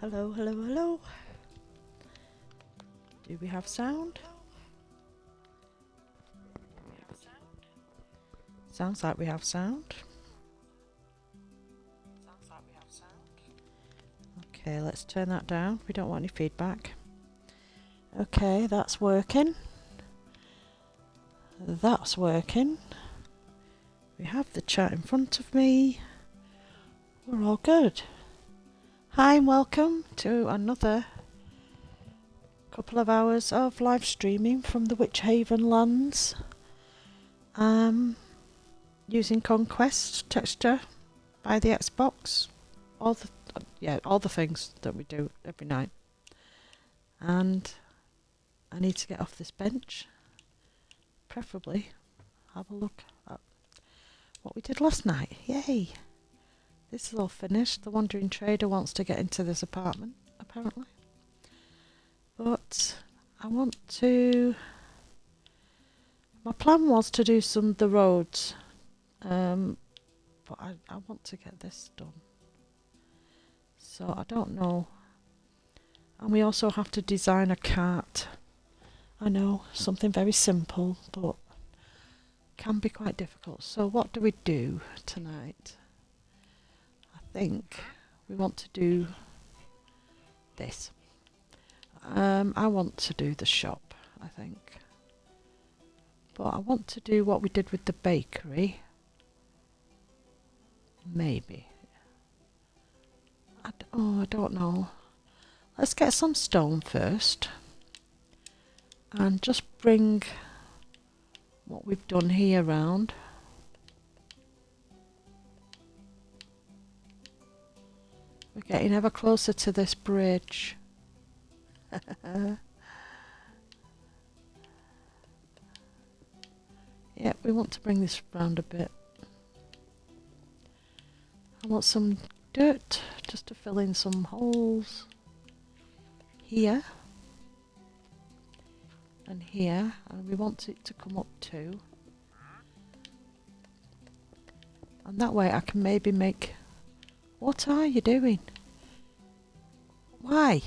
Hello, hello, hello. Do we have sound? Sounds like we have sound. Okay, let's turn that down. We don't want any feedback. Okay, that's working. That's working. We have the chat in front of me. We're all good. Hi and welcome to another couple of hours of live streaming from the Witch Haven lands. Using Conquest texture by the Xbox. All the things that we do every night. And I need to get off this bench. Preferably have a look at what we did last night. Yay! This is all finished. The Wandering Trader wants to get into this apartment, apparently. But I want to... My plan was to do some of the roads. But I want to get this done. So I don't know. And we also have to design a cart. I know, something very simple, but can be quite difficult. So what do we do tonight? I think we want to do this. I want to do the shop, I think. But I want to do what we did with the bakery. Maybe. I don't know. Let's get some stone first. And just bring what we've done here round. We're getting ever closer to this bridge. Yeah, we want to bring this round a bit. I want some dirt just to fill in some holes here and here, and we want it to come up too. And that way I can maybe make... What are you doing? Why?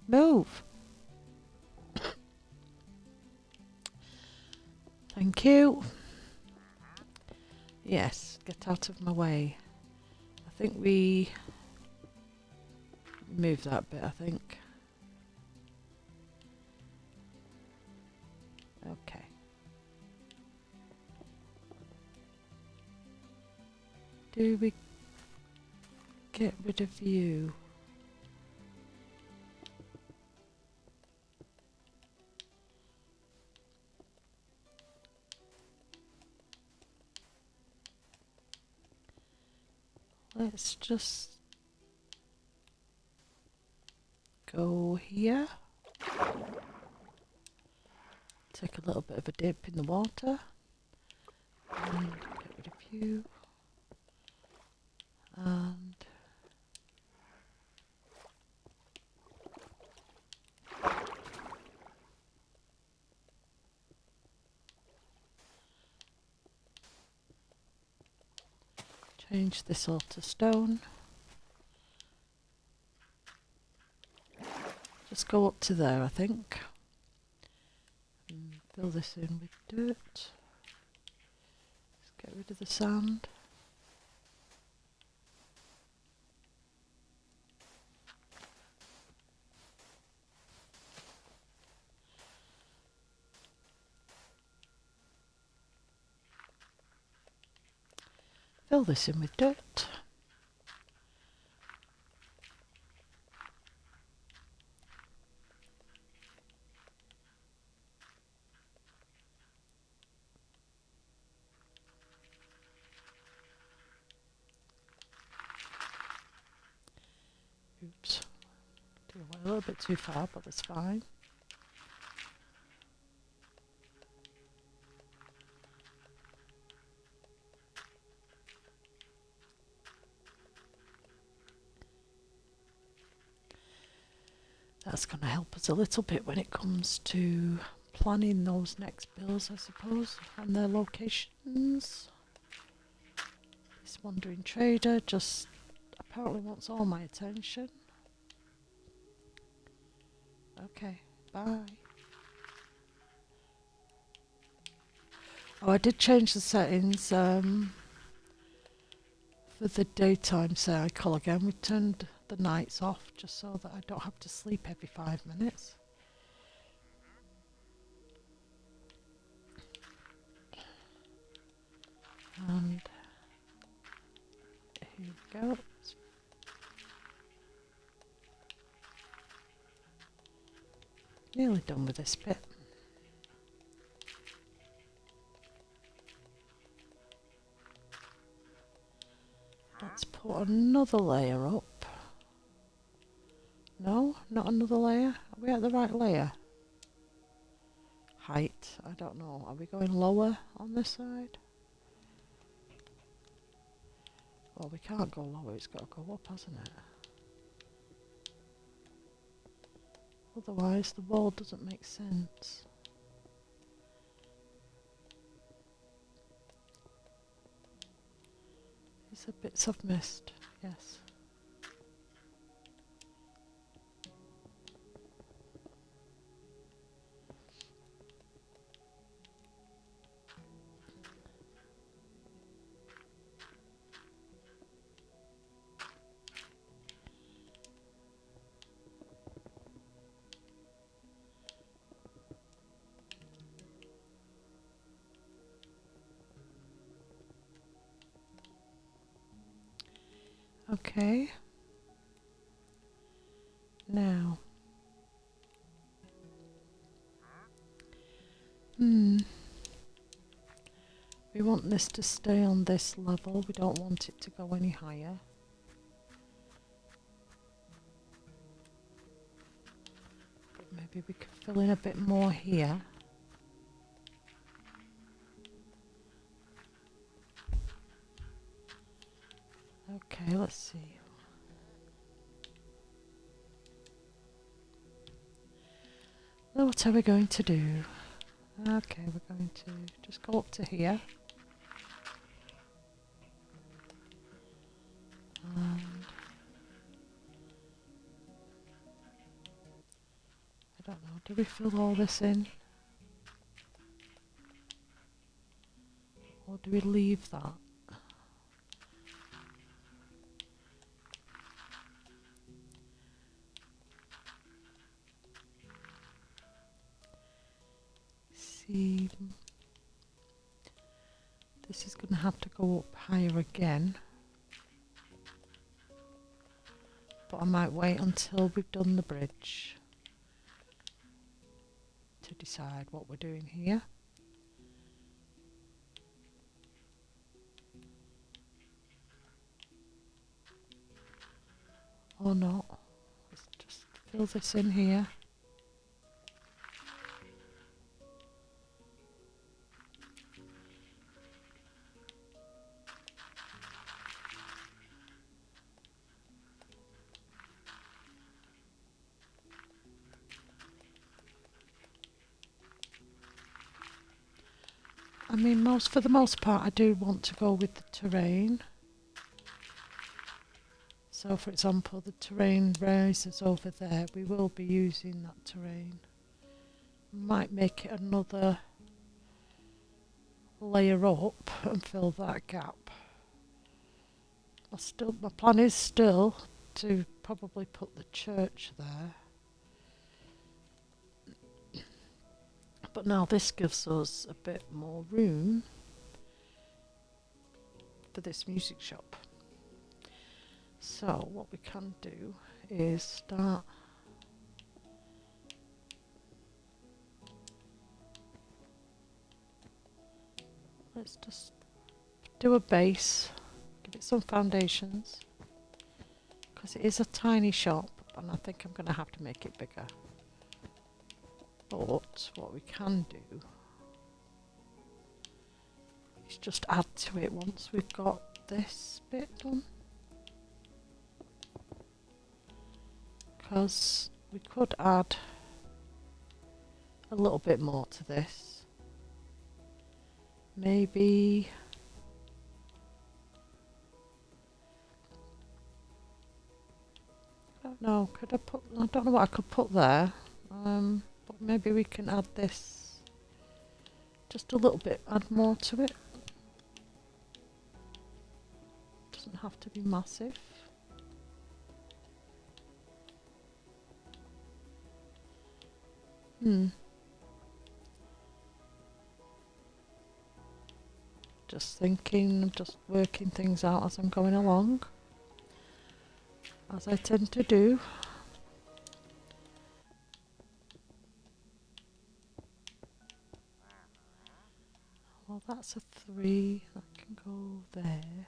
Move. Thank you. Yes, get out of my way. I think we move that bit, I think. Okay. Do we get rid of you? Let's just go here. Take a little bit of a dip in the water. And get rid of you. And change this all to stone. Just go up to there, I think. And fill this in with dirt. Just get rid of the sand. Fill this in with dirt. Oops. Went a little bit too far, but that's fine. That's going to help us a little bit when it comes to planning those next bills, I suppose, and their locations. This Wandering Trader just apparently wants all my attention. Okay, bye. Oh, I did change the settings for the daytime cycle again. We turned the nights off just so that I don't have to sleep every 5 minutes. And here we go. Nearly done with this bit. Let's put another layer up. No, not another layer. Are we at the right layer? Height, I don't know. Are we going lower on this side? Well, we can't go lower, it's got to go up, hasn't it? Otherwise, the wall doesn't make sense. These are bits I've missed, yes. Okay. Now. We want this to stay on this level. We don't want it to go any higher. But maybe we could fill in a bit more here. Okay, let's see. Now what are we going to do? Okay, we're going to just go up to here. And I don't know, do we fill all this in? Or do we leave that? See, this is going to have to go up higher again. But I might wait until we've done the bridge to decide what we're doing here. Or not. Let's just fill this in here. I mean, for the most part, I do want to go with the terrain. So, for example, the terrain rises over there. We will be using that terrain. Might make it another layer up and fill that gap. My plan is still to probably put the church there. But now this gives us a bit more room for this music shop. So what we can do is start let's just do a base, give it some foundations, because it is a tiny shop and I think I'm going to have to make it bigger. But what we can do is just add to it once we've got this bit done. Because we could add a little bit more to this. Maybe I don't know, I don't know what I could put there. But maybe we can add this just a little bit, add more to it. Doesn't have to be massive. Just thinking, just working things out as I'm going along, as I tend to do. Well, that's a 3, that can go there.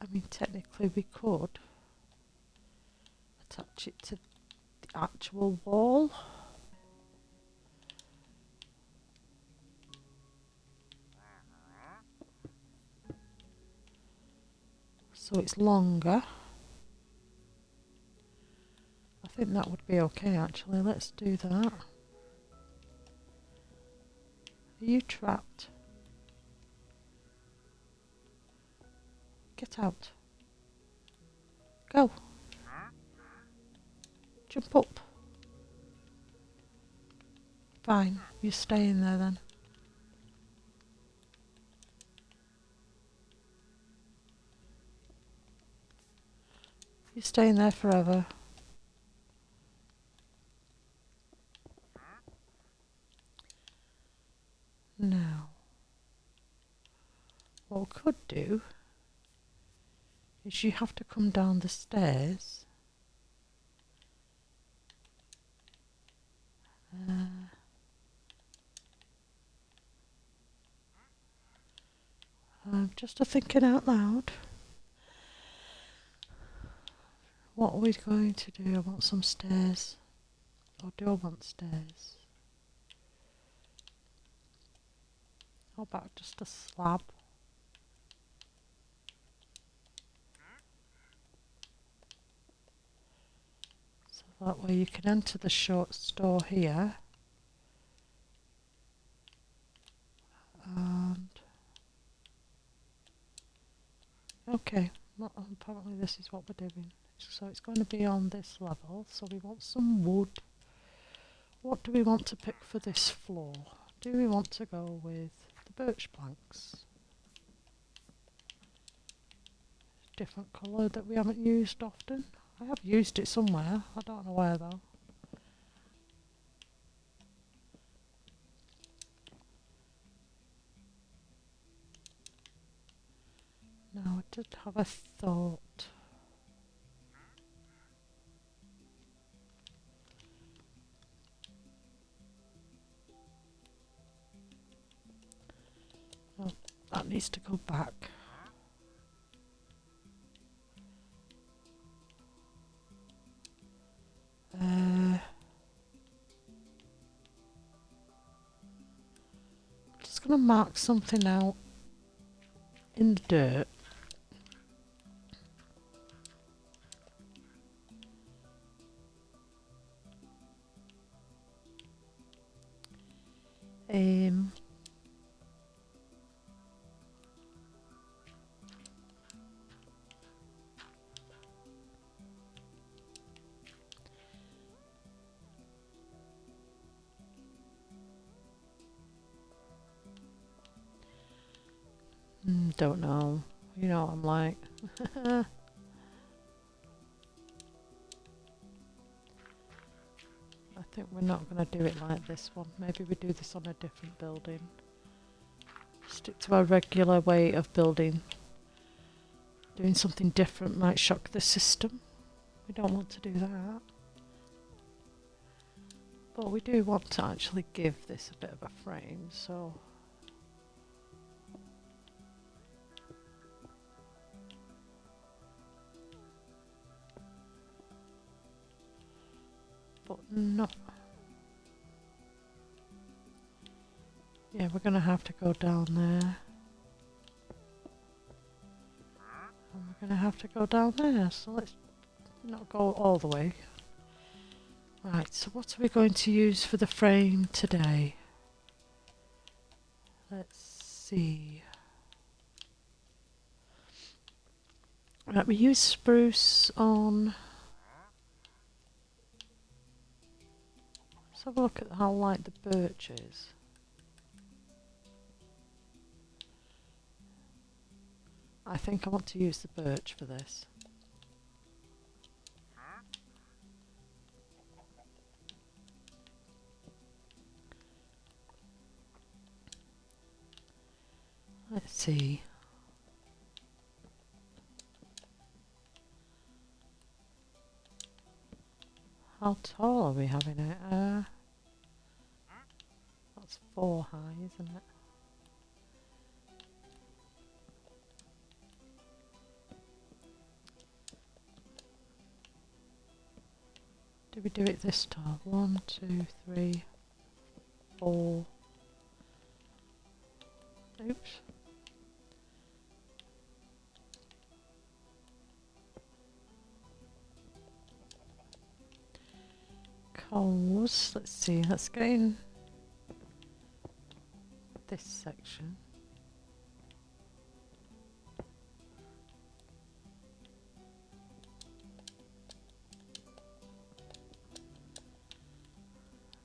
I mean, technically we could attach it to the actual wall. So it's longer. I think that would be okay actually. Let's do that. Are you trapped? Get out. Go. Jump up. Fine, you stay in there then. You stay in there forever. Now, what we could do is you have to come down the stairs. Just a thinking out loud. What are we going to do? I want some stairs. Or do I want stairs? How about just a slab? So that way you can enter the short store here. And okay, well, apparently this is what we're doing. So it's going to be on this level, so we want some wood. What do we want to pick for this floor? Do we want to go with the birch planks? Different colour that we haven't used often. I have used it somewhere, I don't know where though. Now I did have a thought. Oh, that needs to go back. Just going to mark something out in the dirt. Don't know. You know what I'm like. I think we're not going to do it like this one. Maybe we do this on a different building. Stick to our regular way of building. Doing something different might shock the system. We don't want to do that. But we do want to actually give this a bit of a frame, so... But not... Yeah, we're going to have to go down there. And we're going to have to go down there, so let's not go all the way. Right, so what are we going to use for the frame today? Let's see. Right, we use spruce on Let's have a look at how light the birch is. I think I want to use the birch for this. Let's see. How tall are we having it? That's 4 high, isn't it? Did we do it this tall? 1, 2, 3, 4. Oops. Coals. Let's see. Let's get in this section.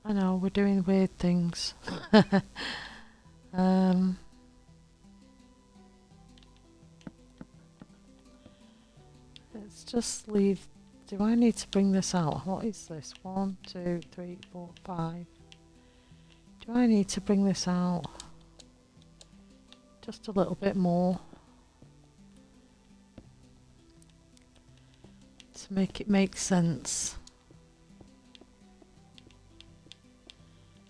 I know, we're doing weird things. Let's just leave. Do I need to bring this out? What is this? 1, 2, 3, 4, 5. Do I need to bring this out? Just a little bit more. To make it make sense.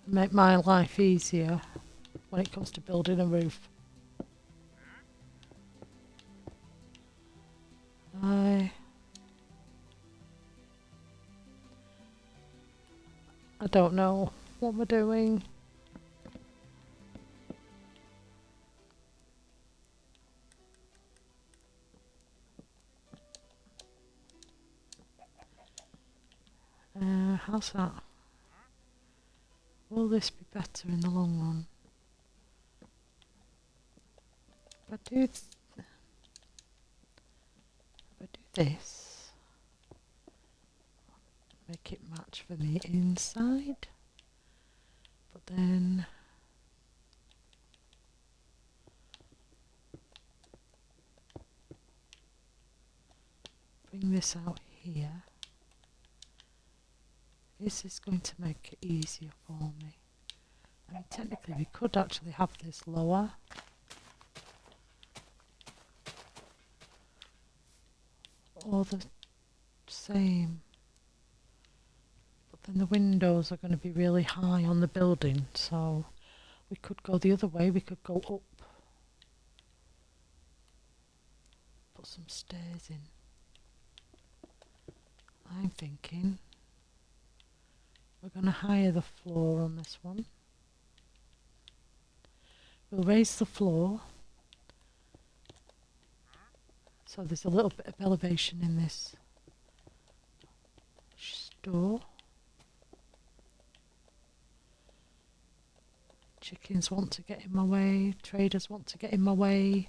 Make my life easier when it comes to building a roof. I don't know what we're doing. How's that? Will this be better in the long run? If I do this, make it match for the inside, but then bring this out here. This is going to make it easier for me. I mean, technically we could actually have this lower. Or the same. But then the windows are going to be really high on the building, so we could go the other way. We could go up. Put some stairs in. I'm thinking we're going to higher the floor on this one. We'll raise the floor. So there's a little bit of elevation in this store. Chickens want to get in my way. Traders want to get in my way.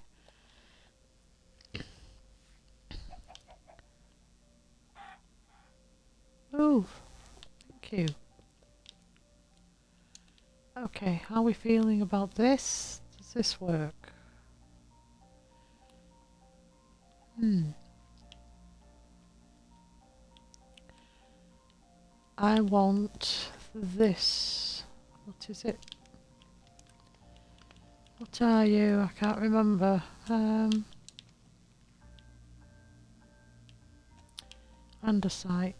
Oh, thank you. Okay, how are we feeling about this? Does this work? I want this. What is it? What are you? I can't remember. Andesite.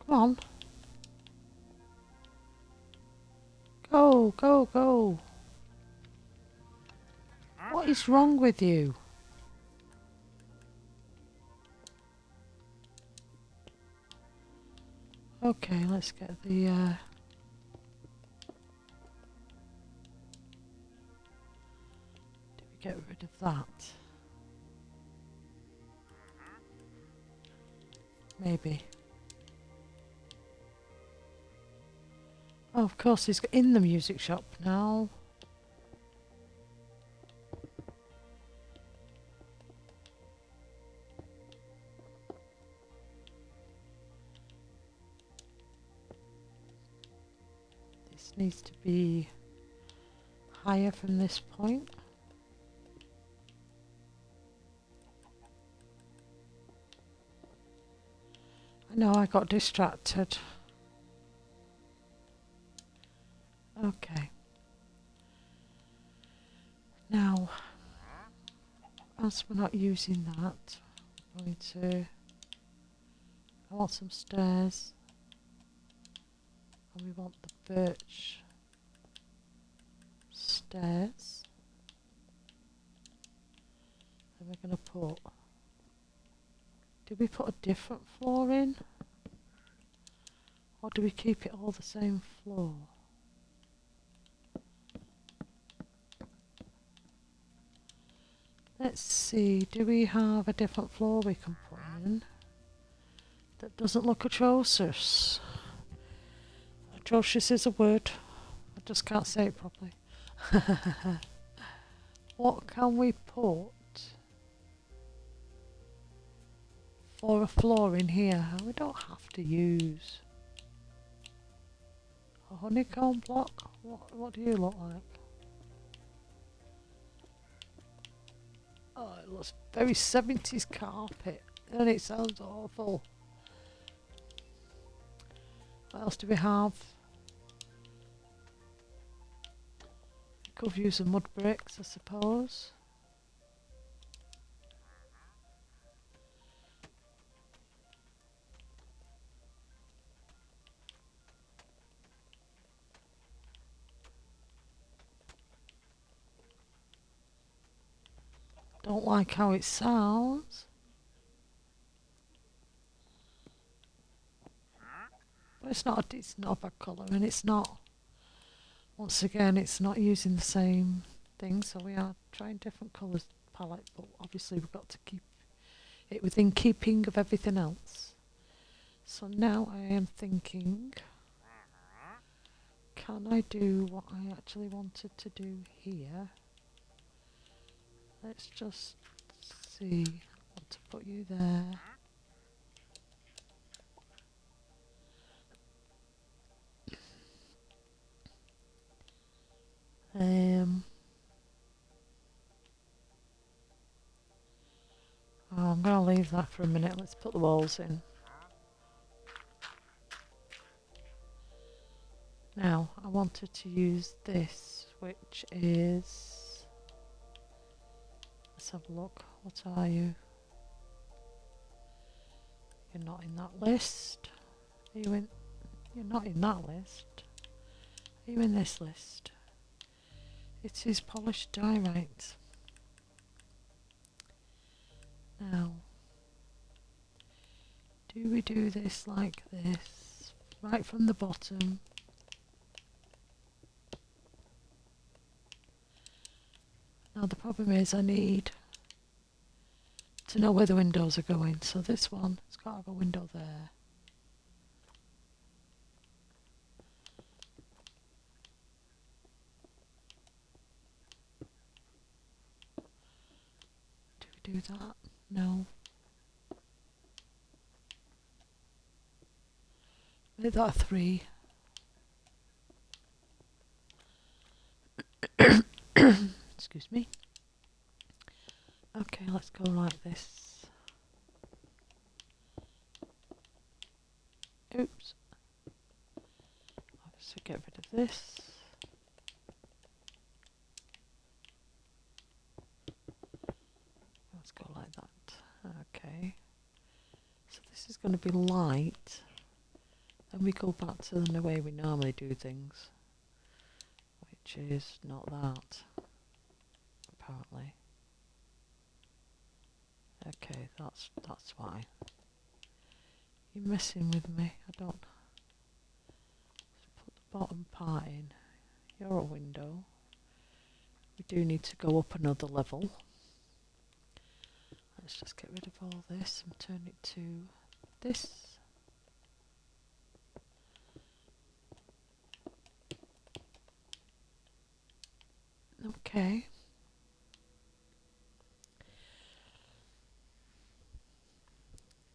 Come on. Go, go, go. What is wrong with you? Okay, let's get the did we get rid of that? Maybe. Oh, of course, he's in the music shop now. This needs to be higher from this point. I know I got distracted. Okay. Now, as we're not using that, I'm going to... I want some stairs. And we want the birch stairs. And we're going to put... Did we put a different floor in? Or do we keep it all the same floor? Let's see, do we have a different floor we can put in that doesn't look atrocious? Atrocious is a word, I just can't say it properly. What can we put for a floor in here? We don't have to use a honeycomb block. What do you look like? Oh, it looks very 70s carpet, and it sounds awful. What else do we have? Could use some mud bricks, I suppose. Don't like how it sounds. But it's not a bad colour, and it's not, once again, it's not using the same thing, so we are trying different colours palette, but obviously we've got to keep it within keeping of everything else. So now I am thinking, can I do what I actually wanted to do here? Let's just see. I want to put you there. Oh, I'm going to leave that for a minute. Let's put the walls in. Now, I wanted to use this, which is... Let's have a look. What are you? You're not in that list. Are you in? You're not in that list. Are you in this list? It is polished diorite. Now, do we do this like this? Right from the bottom. Now the problem is I need to know where the windows are going. So this one, it's got to have a window there. Do we do that? No. Make that a 3. Excuse me. Okay, let's go like this. Oops. So get rid of this. Let's go like that. Okay. So this is going to be light. Then we go back to the way we normally do things, which is not that, apparently. Okay, that's why. You're messing with me. I don't. Let's put the bottom part in. You're a window. We do need to go up another level. Let's just get rid of all this and turn it to this. Okay.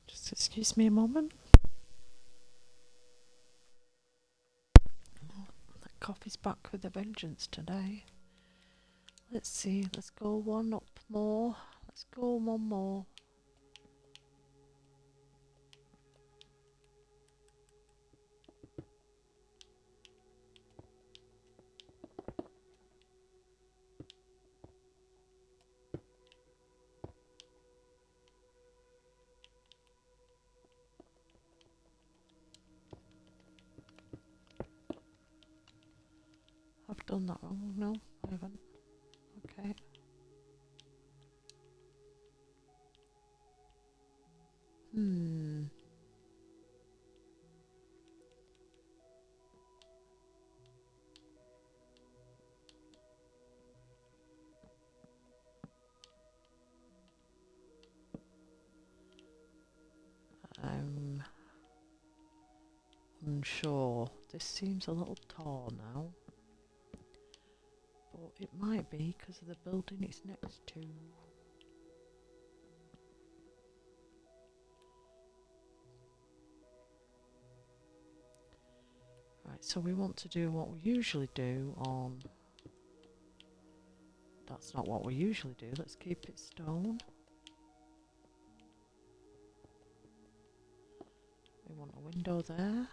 Just excuse me a moment. That coffee's back with a vengeance today. Let's see, let's go one up more. Let's go one more. I've done that wrong. No, I haven't. Okay. I'm unsure. This seems a little tall now. But it might be because of the building it's next to. Right, so we want to do what we usually do on... That's not what we usually do. Let's keep it stone. We want a window there.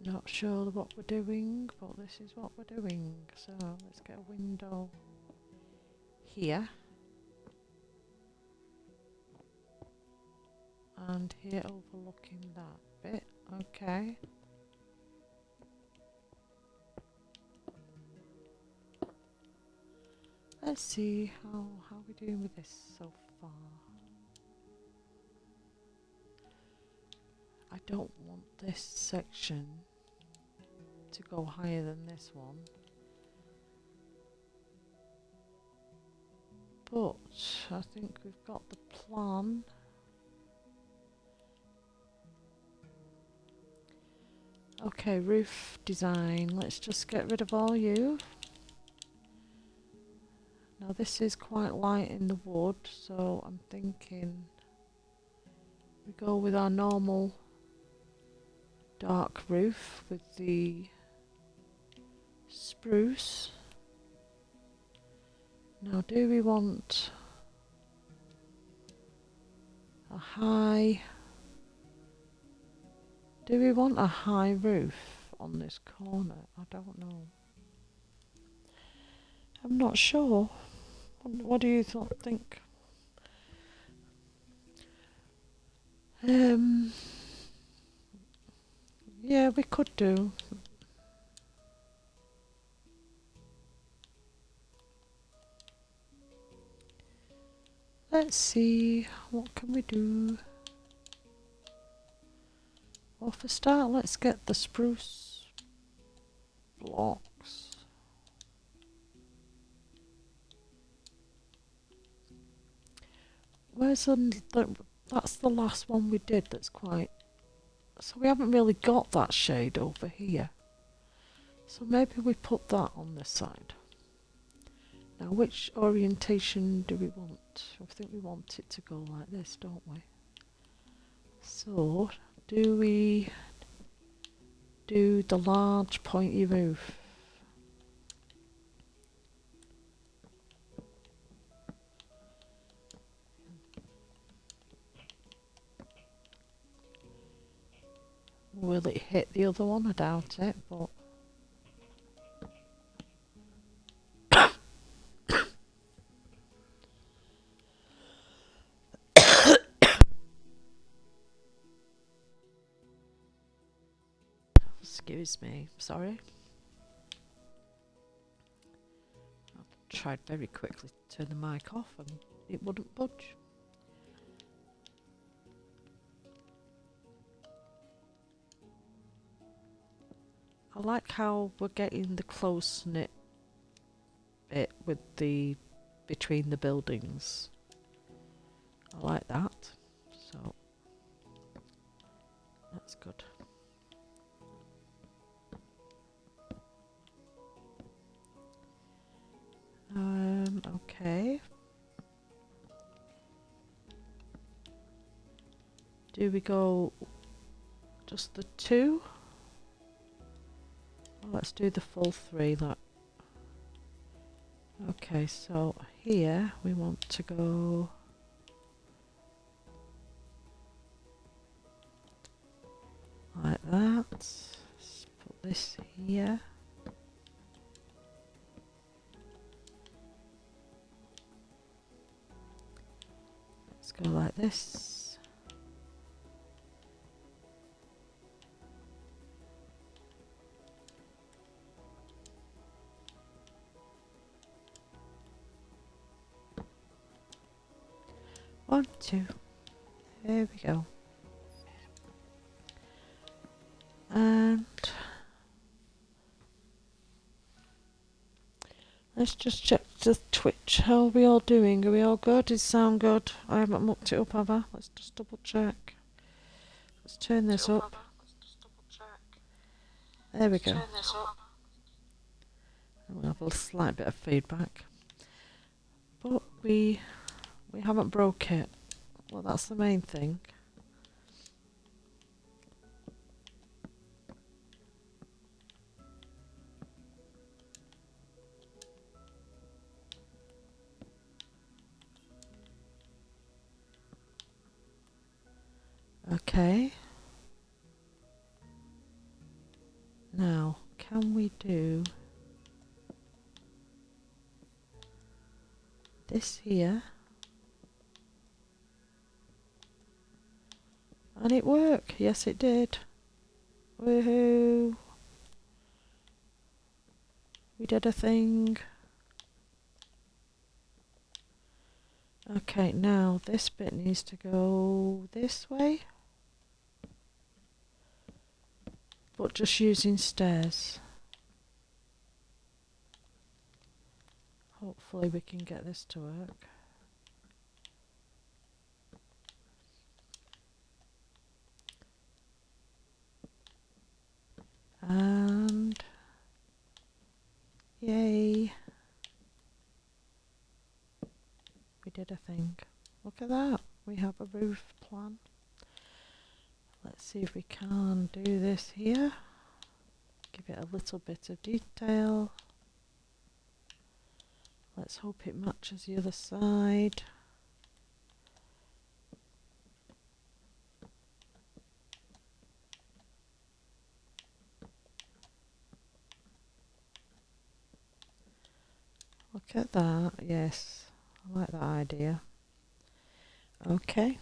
Not sure what we're doing, but this is what we're doing. So let's get a window here. And here overlooking that bit. Okay. Let's see how we're doing with this so far. I don't want this section to go higher than this one. But I think we've got the plan. Okay, roof design. Let's just get rid of all you. Now this is quite light in the wood, so I'm thinking we go with our normal dark roof with the spruce. Now do we want a high... Do we want a high roof on this corner? I don't know. I'm not sure. What do you think? Yeah, we could do. Let's see, what can we do? Well, for start, let's get the spruce blocks. Where's that's the last one we did that's quite... So we haven't really got that shade over here. So maybe we put that on this side. Now which orientation do we want? I think we want it to go like this, don't we? So, do we do the large pointy roof? Will it hit the other one? I doubt it, but... Excuse me, sorry. I tried very quickly to turn the mic off and it wouldn't budge. I like how we're getting the close-knit bit with the between the buildings. I like that. So Do we go just the 2? Well, let's do the full 3. That. Okay, so here we want to go like that. Let's put this here. Let's go like this. One, 2. There we go. And let's just check the Twitch. How are we all doing? Are we all good? Does it sound good? I haven't mucked it up, have I? Let's just double check. Let's turn this up. There we go. We'll have a slight bit of feedback. But we haven't broke it. Well, that's the main thing. Okay. Now, can we do this here? And it worked. Yes, it did. Woohoo! We did a thing. Okay, now this bit needs to go this way. But just using stairs. Hopefully we can get this to work. And yay, we did a thing. Look at that, we have a roof plan. Let's see if we can do this here. Give it a little bit of detail. Let's hope it matches the other side. Look at that, yes, I like that idea. Okay.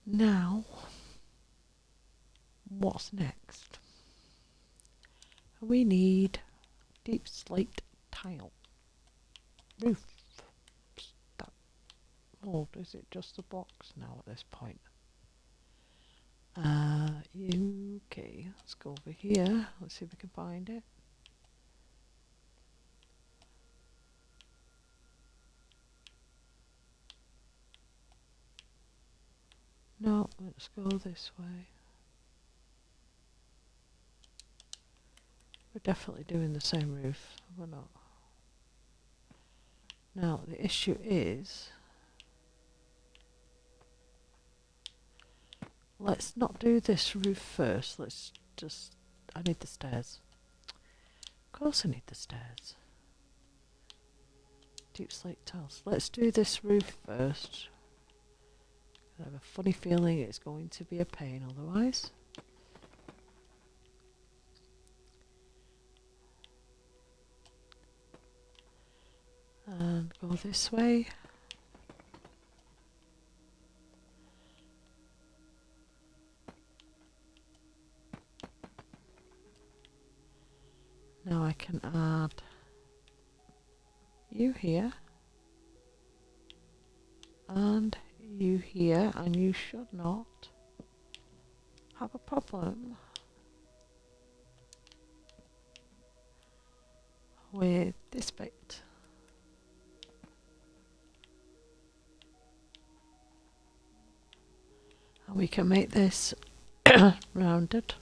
Now, what's next? We need deep slate tile. Roof. Oh, is it just a box now at this point? Okay, let's go over here. Let's see if we can find it. No, let's go this way. We're definitely doing the same roof. We're not. Now, the issue is, let's not do this roof first. Let's just, I need the stairs. Of course I need the stairs. Deep slate tiles. Let's do this roof first. I have a funny feeling it's going to be a pain otherwise. And go this way. Now I can add you here and you here, and you should not have a problem with this bit. And we can make this rounded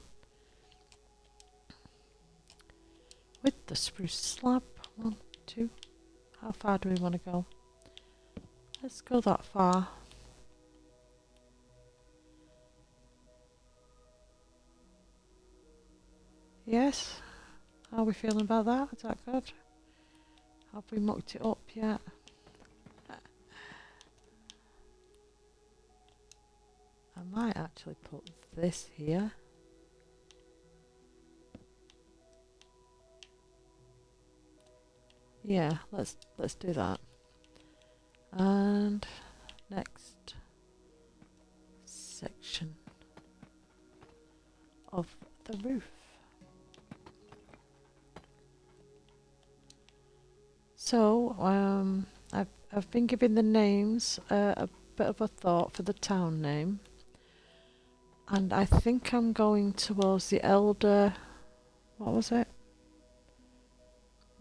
with the spruce slab. 1, 2. How far do we want to go? Let's go that far. Yes? How are we feeling about that? Is that good? Have we mucked it up yet? I might actually put this here. Yeah, let's do that. And next section of the roof. So I've been giving the names a bit of a thought for the town name, and I think I'm going towards the elder. What was it?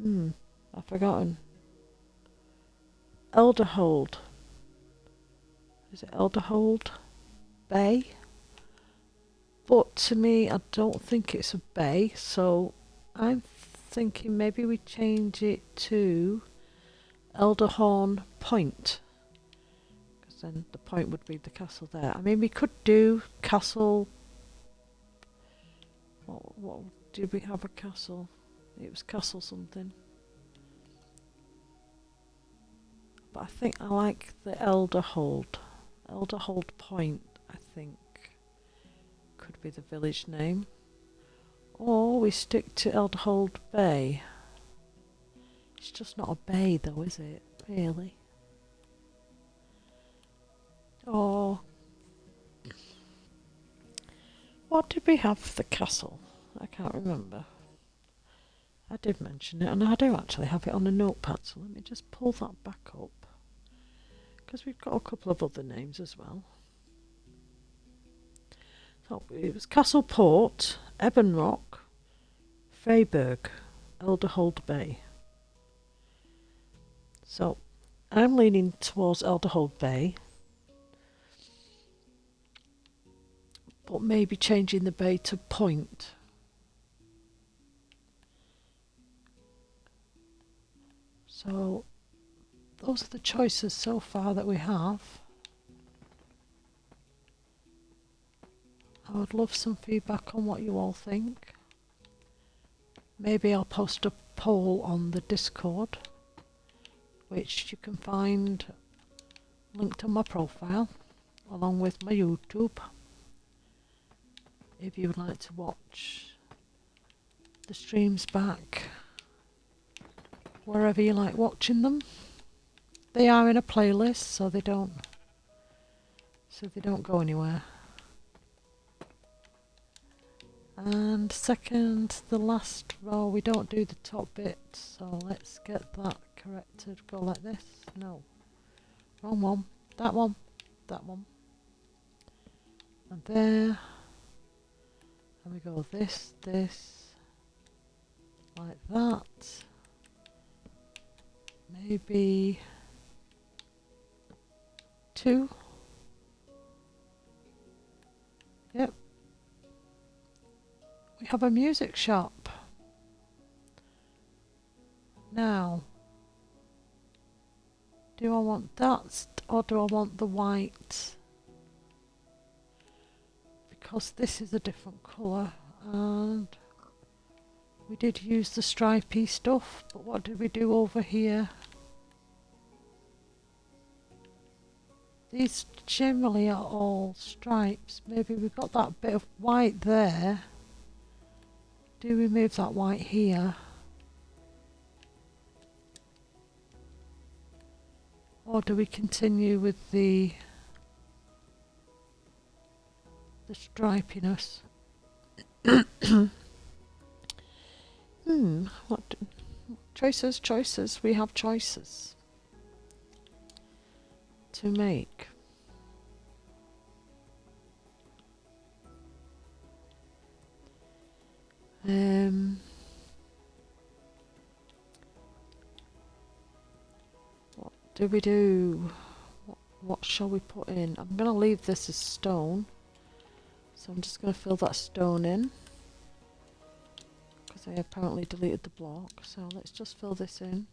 I've forgotten. ELDERHOLDE. Is it ELDERHOLDE Bay? But to me, I don't think it's a bay, so I'm thinking maybe we change it to Elderhorn Point, because then the point would be the castle there. I mean, we could do castle. What did we have a castle? It was castle something. But I think I like the Elderhold. Elderhold Point, I think, could be the village name. Or we stick to Elderhold Bay. It's just not a bay though, is it? Really? Or what did we have for the castle? I can't remember. I did mention it, and I do actually have it on a notepad, so let me just pull that back up, because we've got a couple of other names as well. So it was CASTLEPORT, Ebonrock, FREYBURGH, ELDERHOLDE Bay. So I'm leaning towards ELDERHOLDE Bay, but maybe changing the bay to Point. So those are the choices so far that we have. I would love some feedback on what you all think. Maybe I'll post a poll on the Discord, which you can find linked on my profile, along with my YouTube, if you would like to watch the streams back wherever you like watching them. They are in a playlist, so they don't go anywhere. And second, the last row, we don't do the top bit, so let's get that corrected. Go like this. No, wrong one. That one. That one. And there. And we go this, like that. Maybe 2. Yep. We have a music shop. Now, do I want that or do I want the white? Because this is a different colour, and we did use the stripy stuff, but what did we do over here? These generally are all stripes. Maybe we've got that bit of white there. Do we move that white here? Or do we continue with the stripiness? What choices? We have choices to make. What do we do? What shall we put in? I'm going to leave this as stone, so I'm just going to fill that stone in, because I apparently deleted the block. So let's just fill this in.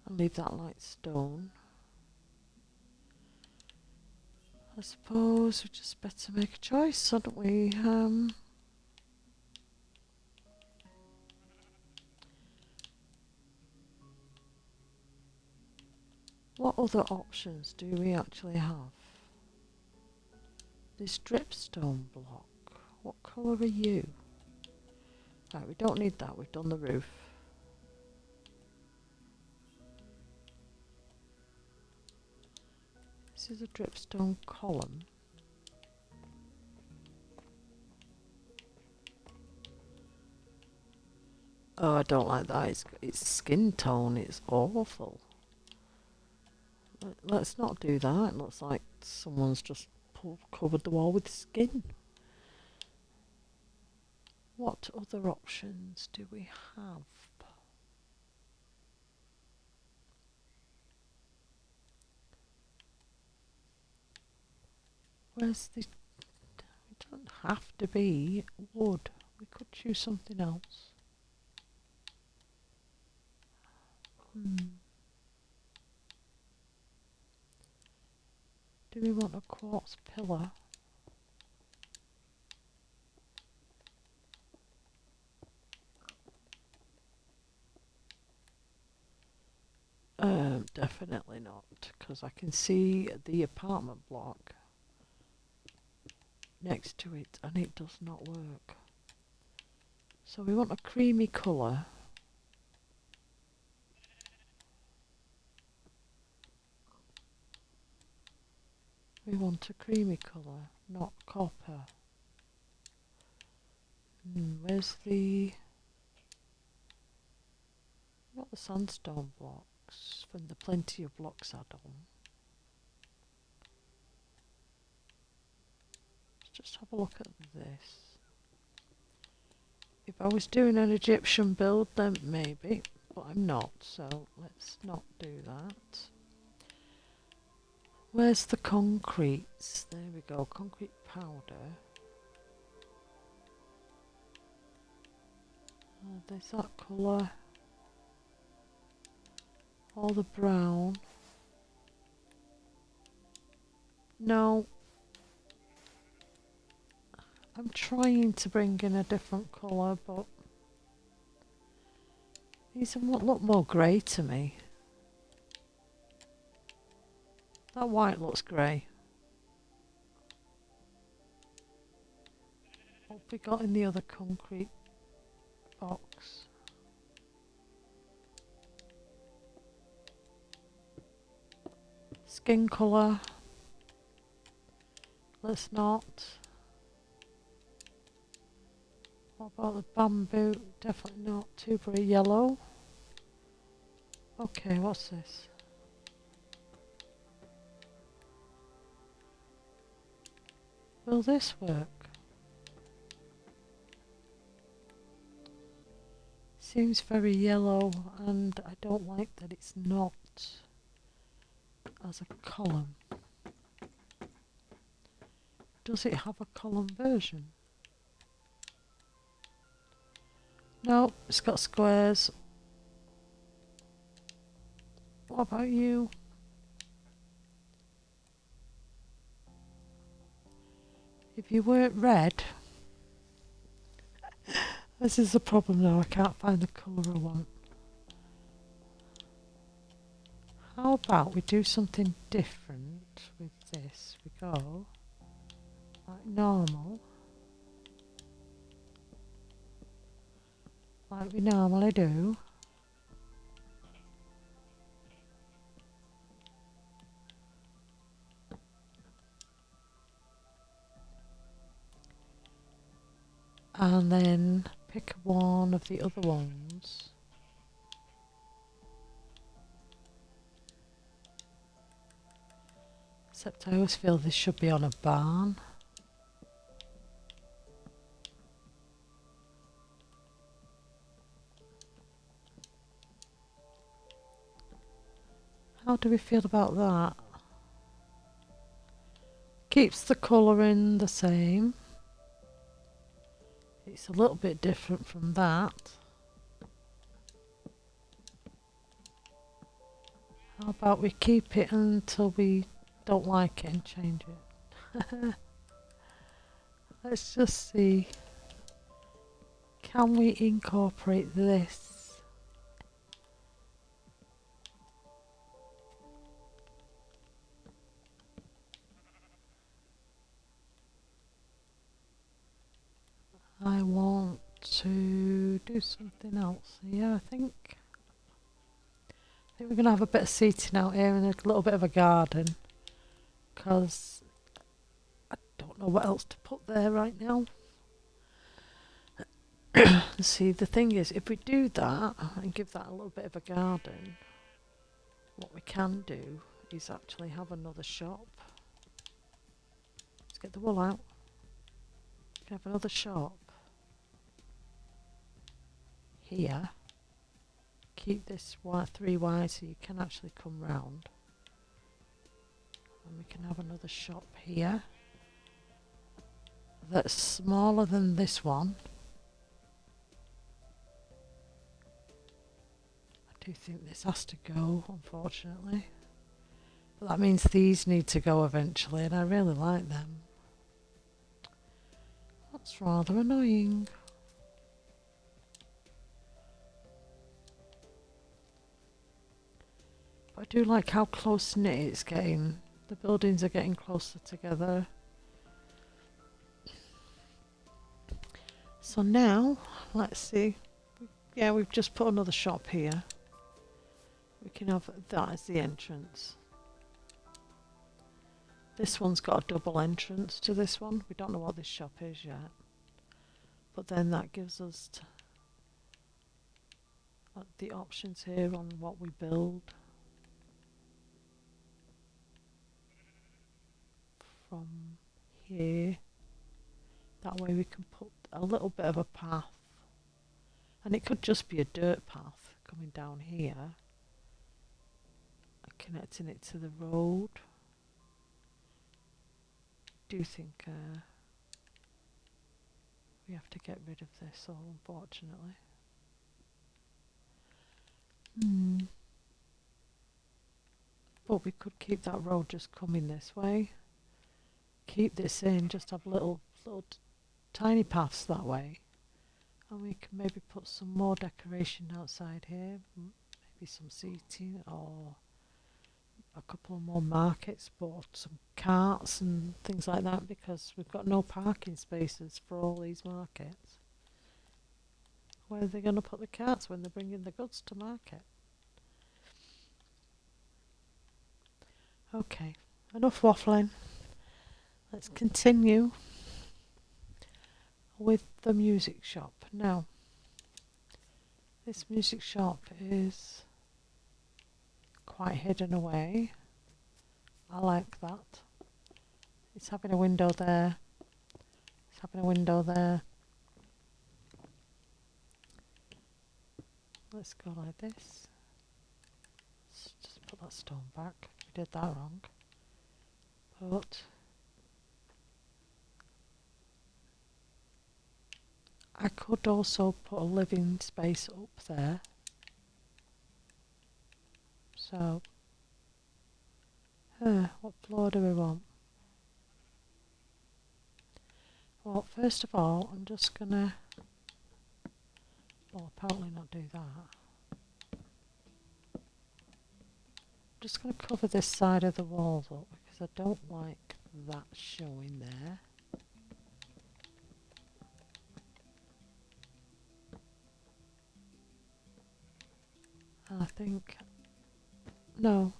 And leave that light stone. I suppose we just better make a choice, hadn't we? What other options do we actually have? This dripstone block. What colour are you? Right, we don't need that. We've done the roof. This is a dripstone column. Oh, I don't like that. It's skin tone. It's awful. Let's not do that. It looks like someone's just covered the wall with skin. What other options do we have? Where's the... It doesn't have to be wood. We could choose something else. Do we want a quartz pillar? Definitely not, because I can see the apartment block next to it and it does not work. So we want a creamy colour. We want a creamy colour, not copper. Where's the... Not the sandstone blocks from the Plenty of Blocks add-on. Let's just have a look at this. If I was doing an Egyptian build, then maybe, but I'm not, so let's not do that. Where's the concretes? There we go, concrete powder. There's that colour. All the brown. No. I'm trying to bring in a different colour, but these look more grey to me. That white looks grey. What have we got in the other concrete box? Skin colour. Let's not. What about the bamboo? Definitely not. Tuberous yellow. Okay, what's this? Will this work? Seems very yellow and I don't like that it's not as a column. Does it have a column version? No, it's got squares. What about you? If you weren't red, this is the problem now, I can't find the colour I want. How about we do something different with this? We go like normal, like we normally do. And then pick one of the other ones. Except I always feel this should be on a barn. How do we feel about that? Keeps the colouring the same. It's a little bit different from that. How about we keep it until we don't like it and change it? Let's just see. Can we incorporate this? I want to do something else here, I think. I think we're going to have a bit of seating out here and a little bit of a garden, because I don't know what else to put there right now. See, the thing is, if we do that and give that a little bit of a garden, what we can do is actually have another shop. Let's get the wool out. We can have another shop here. Keep this 3 wide so you can actually come round. And we can have another shop here that's smaller than this one. I do think this has to go, unfortunately. But that means these need to go eventually, and I really like them. That's rather annoying. But I do like how close knit it's getting. The buildings are getting closer together. So now, let's see. Yeah, we've just put another shop here. We can have that as the entrance. This one's got a double entrance to this one. We don't know what this shop is yet. But then that gives us the options here on what we build. From here. That way we can put a little bit of a path. And it could just be a dirt path coming down here. And connecting it to the road. I do think we have to get rid of this all, unfortunately. But we could keep that road just coming this way. Keep this in, just have little tiny paths that way. And we can maybe put some more decoration outside here. Maybe some seating or a couple more markets, but some carts and things like that, because we've got no parking spaces for all these markets. Where are they going to put the carts when they're bringing the goods to market? Okay, enough waffling. Let's continue with the music shop. Now, this music shop is quite hidden away. I like that. It's having a window there. It's having a window there. Let's go like this. Let's just put that stone back. We did that wrong. But I could also put a living space up there. So, what floor do we want? Well, first of all, I'm just gonna, well, apparently not do that. I'm just gonna cover this side of the walls up because I don't like that showing there. I think, no,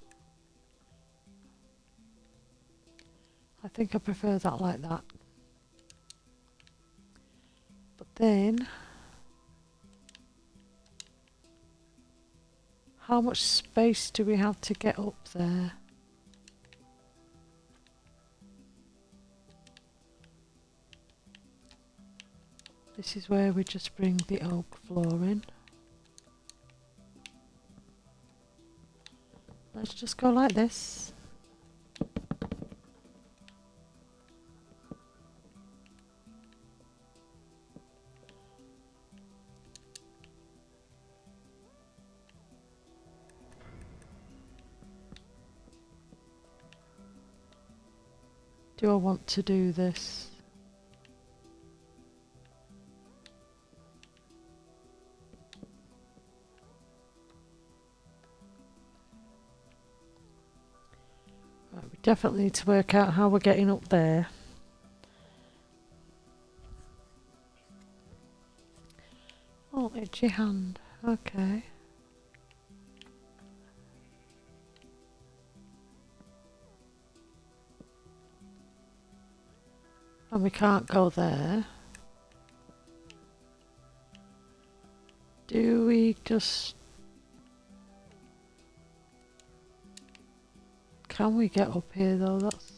I think I prefer that like that. But then, how much space do we have to get up there? This is where we just bring the oak floor in. Let's just go like this. do I want to do this? Right, we definitely need to work out how we're getting up there. Oh, itchy hand. Okay. And we can't go there. Do we just... Can we get up here though? That's...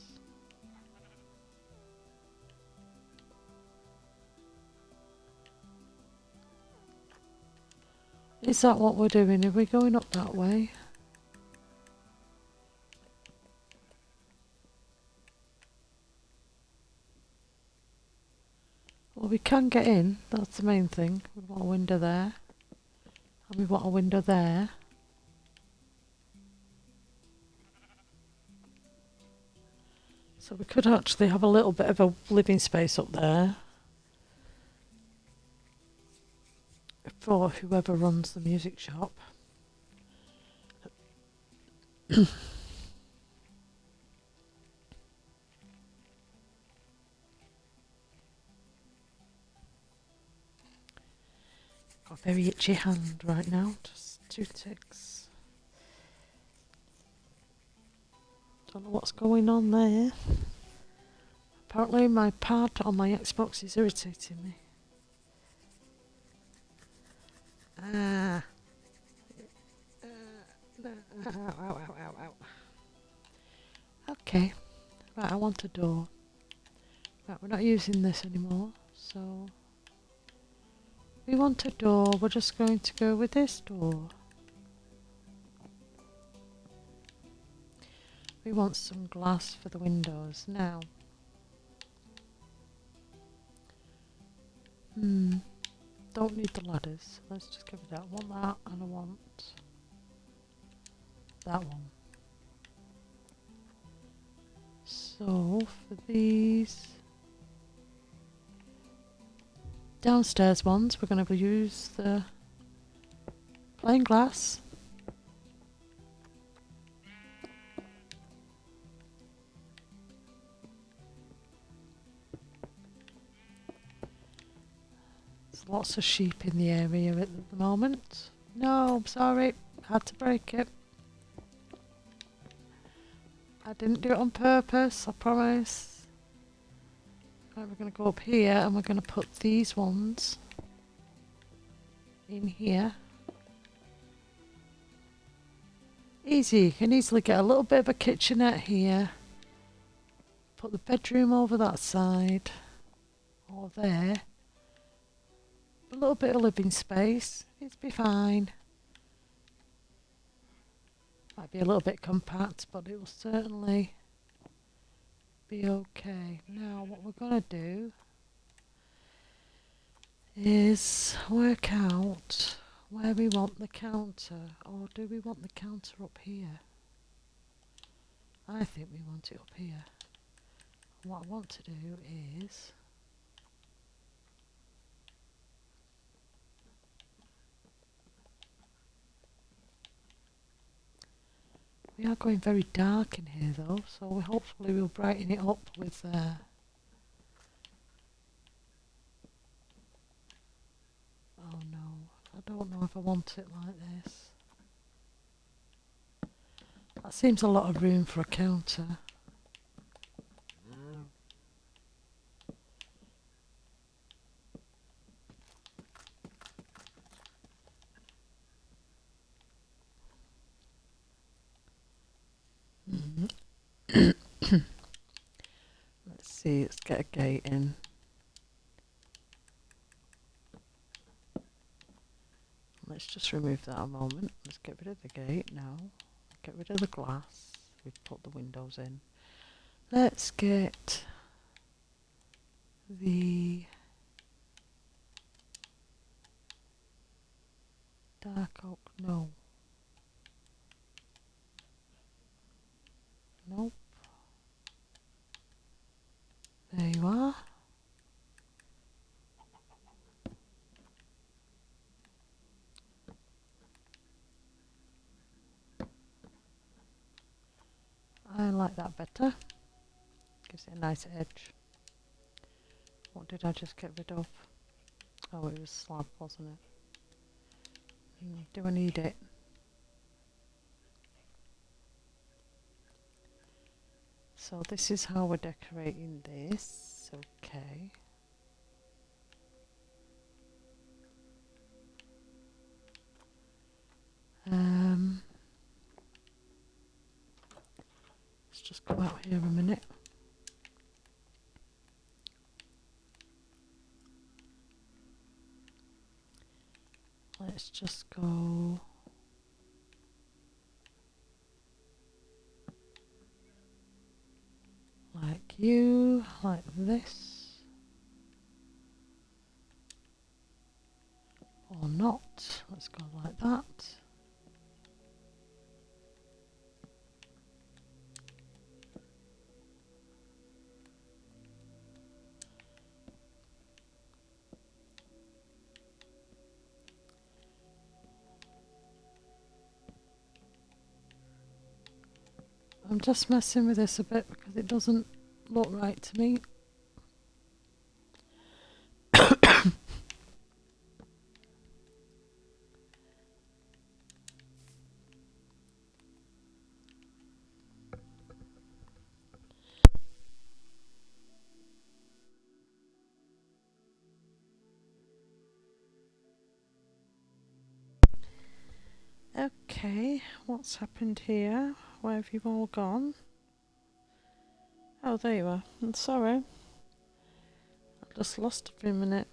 Is that what we're doing? Are we going up that way? Well, we can get in. That's the main thing. We want a window there. And we want a window there. So we could actually have a little bit of a living space up there for whoever runs the music shop. Got a very itchy hand right now, just 2 ticks. Don't know what's going on there. Apparently my pad on my Xbox is irritating me. Ow. Okay, right, I want a door. Right, we're not using this anymore, so we want a door. We're just going to go with this door. We want some glass for the windows now. Don't need the ladders. Let's just give it that. I want that and I want that one. So for these downstairs ones, we're going to use the plain glass. There's lots of sheep in the area at the moment. No, I'm sorry, had to break it. I didn't do it on purpose, I promise. Right, we're going to go up here and we're going to put these ones in here. Easy, you can easily get a little bit of a kitchenette here. Put the bedroom over that side, or there. A little bit of living space, it'd be fine. Might be a little bit compact, but it will certainly be okay. Now what we're going to do is work out where we want the counter, or do we want the counter up here? I think we want it up here. What I want to do is we are going very dark in here though, so we hopefully we'll brighten it up with oh no, I don't know if I want it like this. That seems a lot of room for a counter. Let's see, let's get a gate in. Let's just remove that a moment. Let's get rid of the gate now. Get rid of the glass. We've put the windows in. Let's get the dark oak. No. Nope. like that better. Gives it a nice edge. What did I just get rid of? Oh, it was slab, wasn't it? Do I need it? So this is how we're decorating this. Okay. Let's just go out here a minute. Let's just go like you, like this, or not. Let's go like that. I'm just messing with this a bit because it doesn't look right to me. Okay, what's happened here? Where have you all gone? Oh, there you are. I'm sorry. I just lost it for a minute.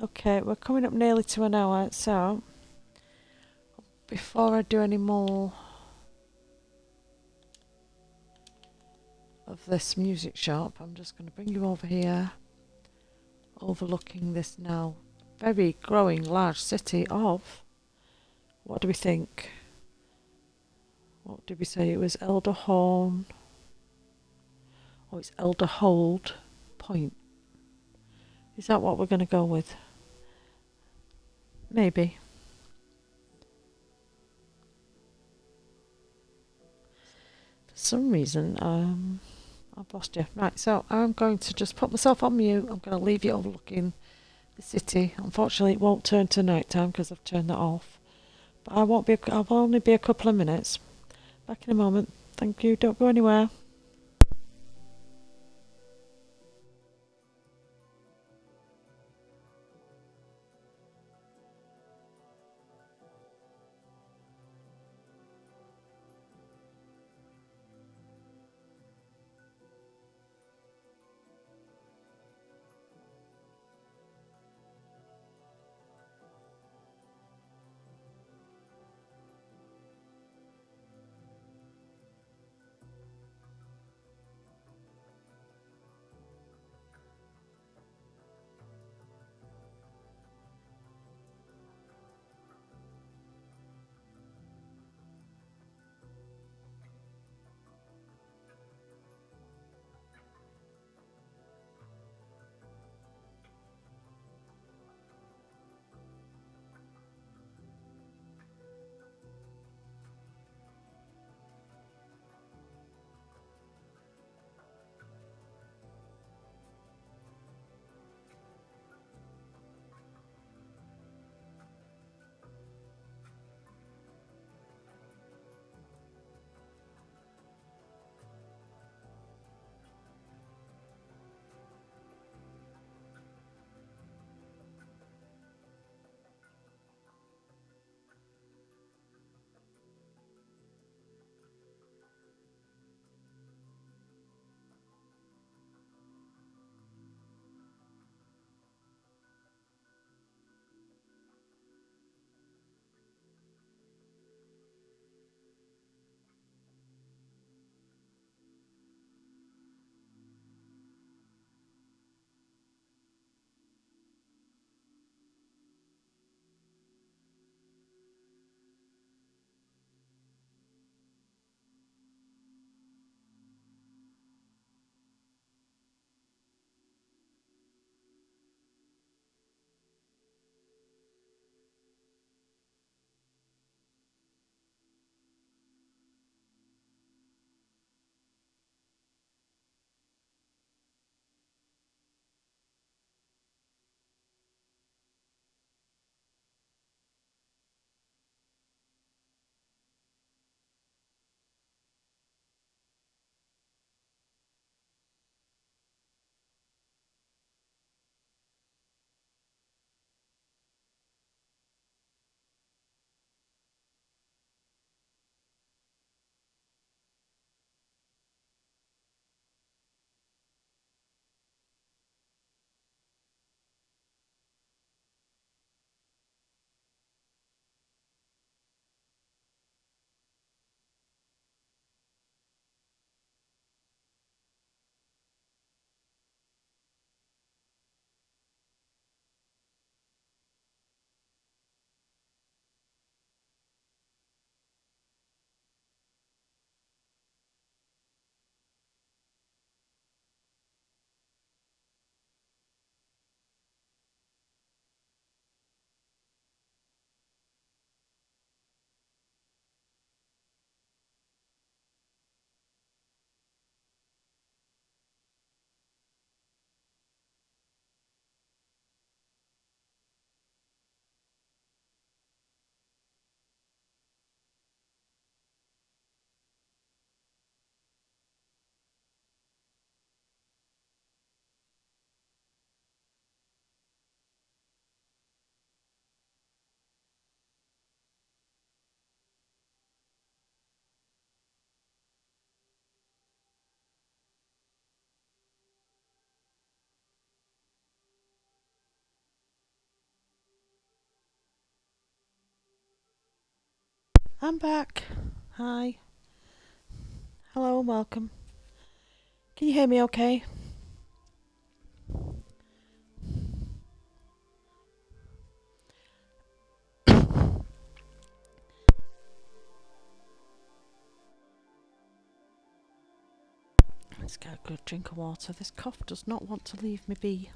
Okay, we're coming up nearly to an hour, so before I do any more of this music shop, I'm just going to bring you over here, overlooking this now very growing large city of, what do we think? What did we say? It was Elderhorn. Oh, it's Elderholde Point. Is that what we're going to go with? Maybe. For some reason, I've lost you. Right, so I'm going to just put myself on mute. I'm going to leave you overlooking the city. Unfortunately, it won't turn to night time because I've turned that off. But I'll only be a couple of minutes. Back in a moment. Thank you. Don't go anywhere. I'm back. Hi. Hello and welcome. Can you hear me okay? Let's get a good drink of water. This cough does not want to leave me be.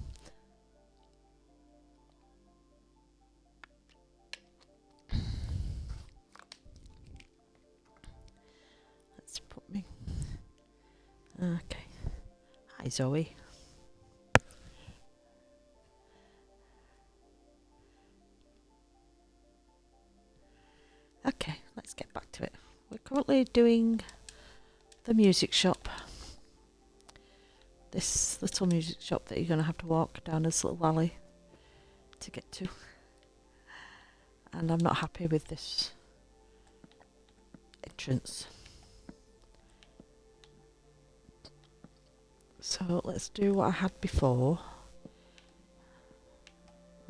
Let's put me... Okay. Hi Zoe. Okay, let's get back to it. We're currently doing the music shop. This little music shop that you're going to have to walk down this little alley to get to. And I'm not happy with this entrance. So let's do what I had before,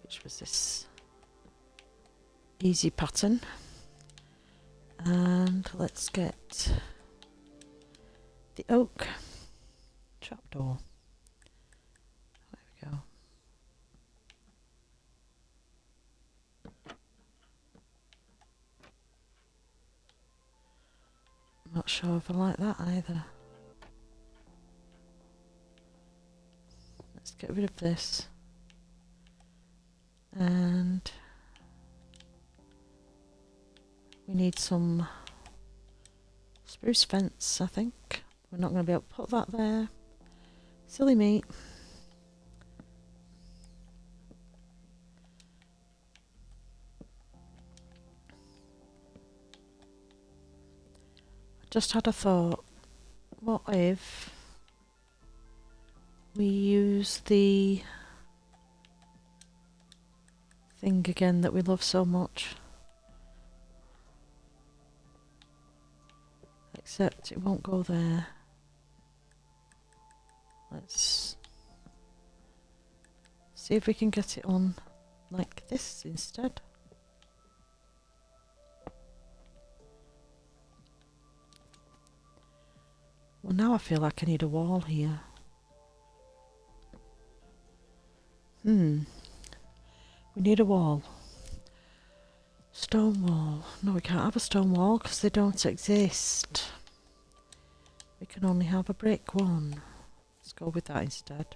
which was this easy pattern. And let's get the oak trapdoor. There we go. I'm not sure if I like that either. Let's get rid of this. And we need some spruce fence, I think. We're not going to be able to put that there. Silly me. I just had a thought. What if we use the thing again that we love so much? Except it won't go there. Let's see if we can get it on like this instead. Well, now I feel like I need a wall here. We need a wall. Stone wall. No, we can't have a stone wall because they don't exist. We can only have a brick one. Let's go with that instead.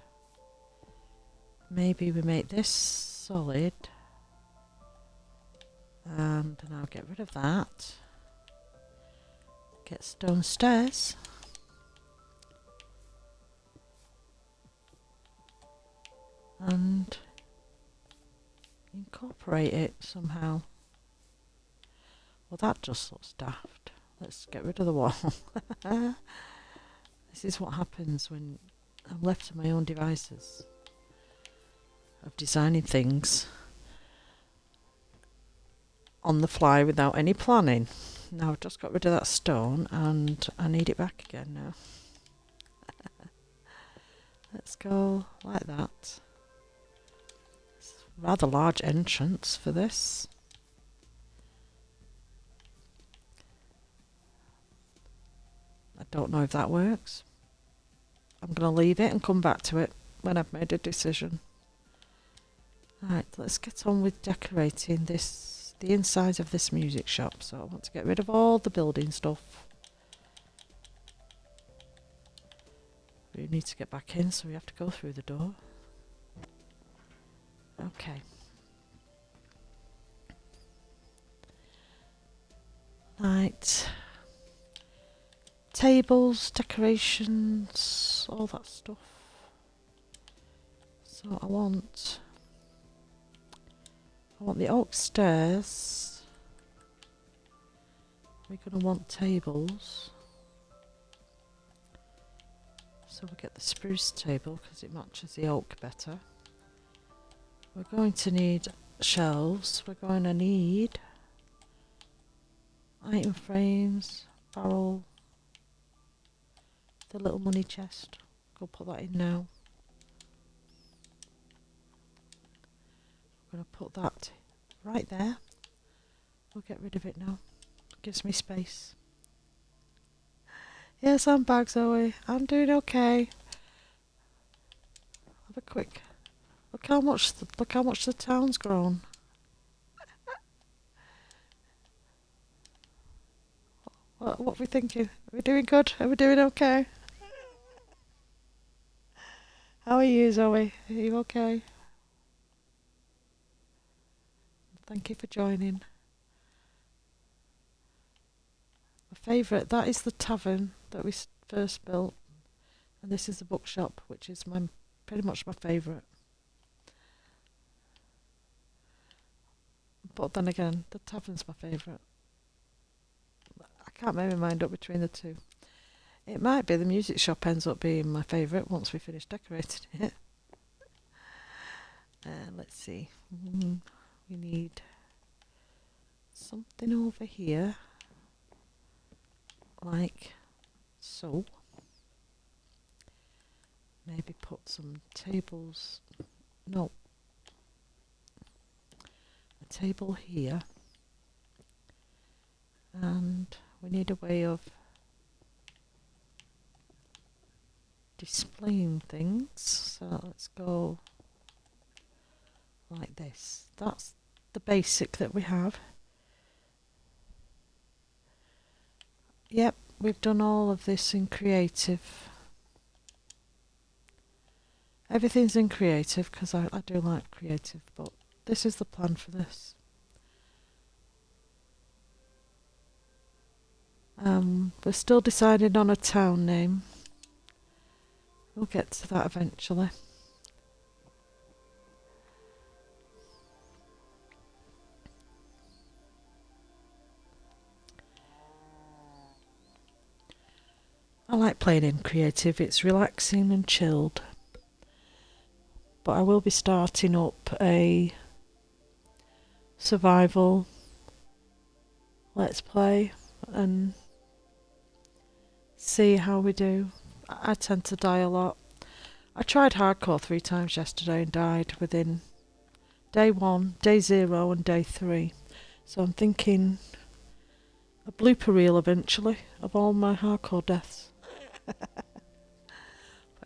Maybe we make this solid. And now get rid of that. Get stone stairs. And incorporate it somehow. Well, that just looks daft. Let's get rid of the wall. This is what happens when I'm left to my own devices of designing things on the fly without any planning. Now I've just got rid of that stone and I need it back again now. Let's go like that. It's a rather large entrance for this. I don't know if that works. I'm going to leave it and come back to it when I've made a decision. Right, let's get on with decorating this, the inside of this music shop. So I want to get rid of all the building stuff. We need to get back in, so we have to go through the door. Okay. Right. Tables, decorations, all that stuff. So I want the oak stairs. We're going to want tables. So we'll get the spruce table because it matches the oak better. We're going to need shelves. We're going to need item frames, barrel, the little money chest. Go put that in now. We're going to put that right there. We'll get rid of it now. Gives me space. Yes, I'm back, Zoe. I'm doing okay. Have a quick look how much the town's grown. What are we thinking? Are we doing good? Are we doing okay? How are you, Zoe? Are you okay? Thank you for joining. My favourite, that is the tavern that we first built. And this is the bookshop, which is pretty much my favourite. But then again, the tavern's my favourite. I can't make my mind up between the two. It might be the music shop ends up being my favourite once we finish decorating it. Let's see. We need something over here, like so. Maybe put some tables. No. A table here. And we need a way of displaying things. So let's go like this. That's the basic that we have. Yep, we've done all of this in creative. Everything's in creative because I do like creative, but this is the plan for this. We're still deciding on a town name. We'll get to that eventually. I like playing in creative, it's relaxing and chilled. But I will be starting up a survival let's play and see how we do. I tend to die a lot. I tried hardcore 3 times yesterday and died within day 1, day 0 and day 3. So I'm thinking a blooper reel eventually of all my hardcore deaths. But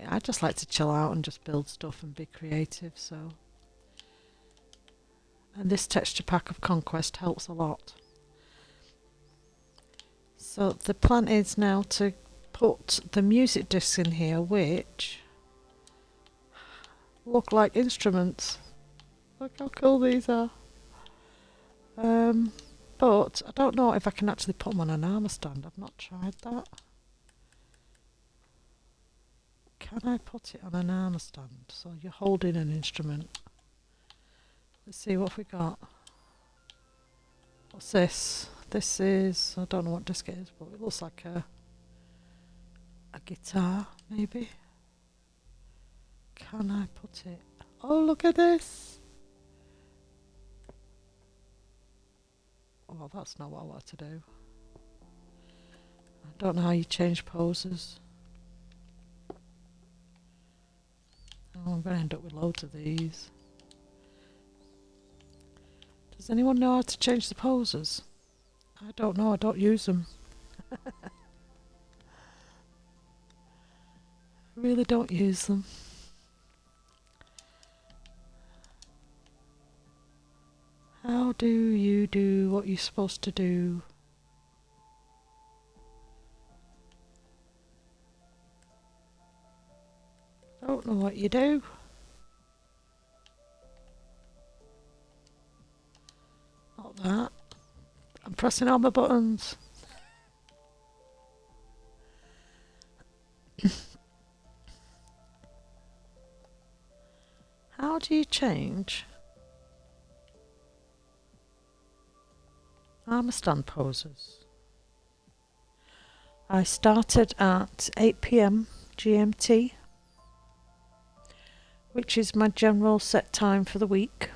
I just like to chill out and just build stuff and be creative, so. And this texture pack of Conquest helps a lot. So the plan is now to put the music discs in here, which look like instruments. Look how cool these are. But I don't know if I can actually put them on an armour stand. I've not tried that. Can I put it on an armour stand? So you're holding an instrument. Let's see what we got. What's this? This is, I don't know what disc it is, but it looks like a guitar, maybe. Can I put it? Oh, look at this! Oh, that's not what I want to do. I don't know how you change poses. Oh, I'm going to end up with loads of these. Does anyone know how to change the poses? I don't know, I don't use them. I really don't use them. How do you do what you're supposed to do? Don't know what you do. Not that. I'm pressing all my buttons. How do you change armour stand poses? I started at 8 PM GMT, which is my general set time for the week.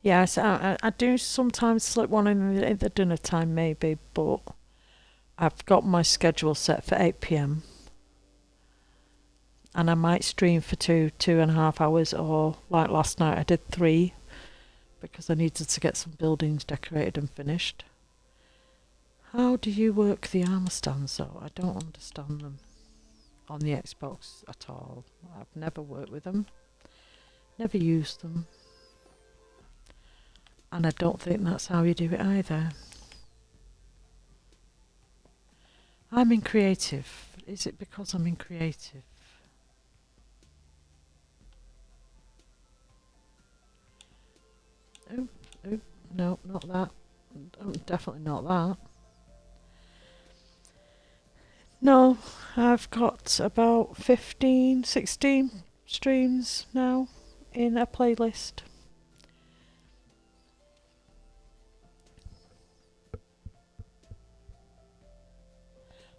Yes, I do sometimes slip one in at the dinner time maybe, but I've got my schedule set for 8 PM. and I might stream for 2.5 hours, or like last night I did 3 because I needed to get some buildings decorated and finished. How do you work the armor stands though? I don't understand them on the Xbox at all. I've never worked with them, never used them, and I don't think that's how you do it either. I'm in creative. Is it because I'm in creative? Oh, no, not that. Oh, definitely not that. No, I've got about 15, 16 streams now in a playlist.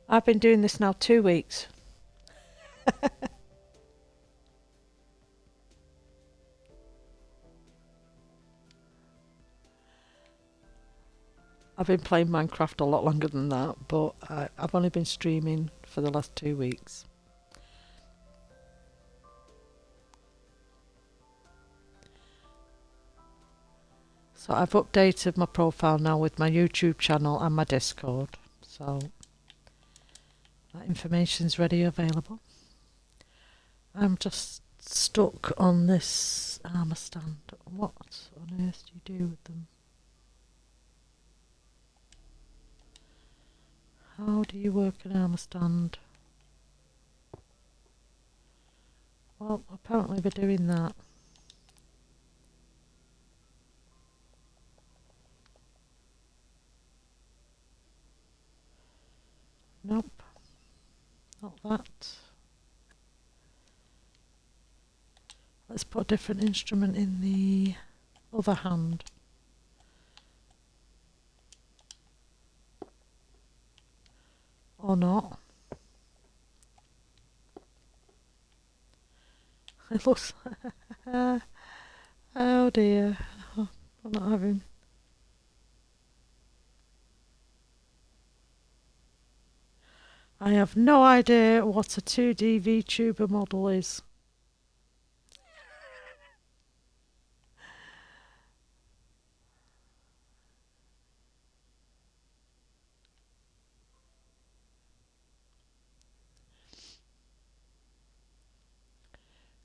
I've been doing this now 2 weeks. I've been playing Minecraft a lot longer than that, but I've only been streaming for the last 2 weeks. So I've updated my profile now with my YouTube channel and my Discord. So that information's ready available. I'm just stuck on this armor stand. What on earth do you do with them? How do you work an armor stand? Well, apparently we're doing that. Nope, not that. Let's put a different instrument in the other hand. Or not. It looks like... oh dear. Oh, I'm not having... I have no idea what a 2D VTuber model is.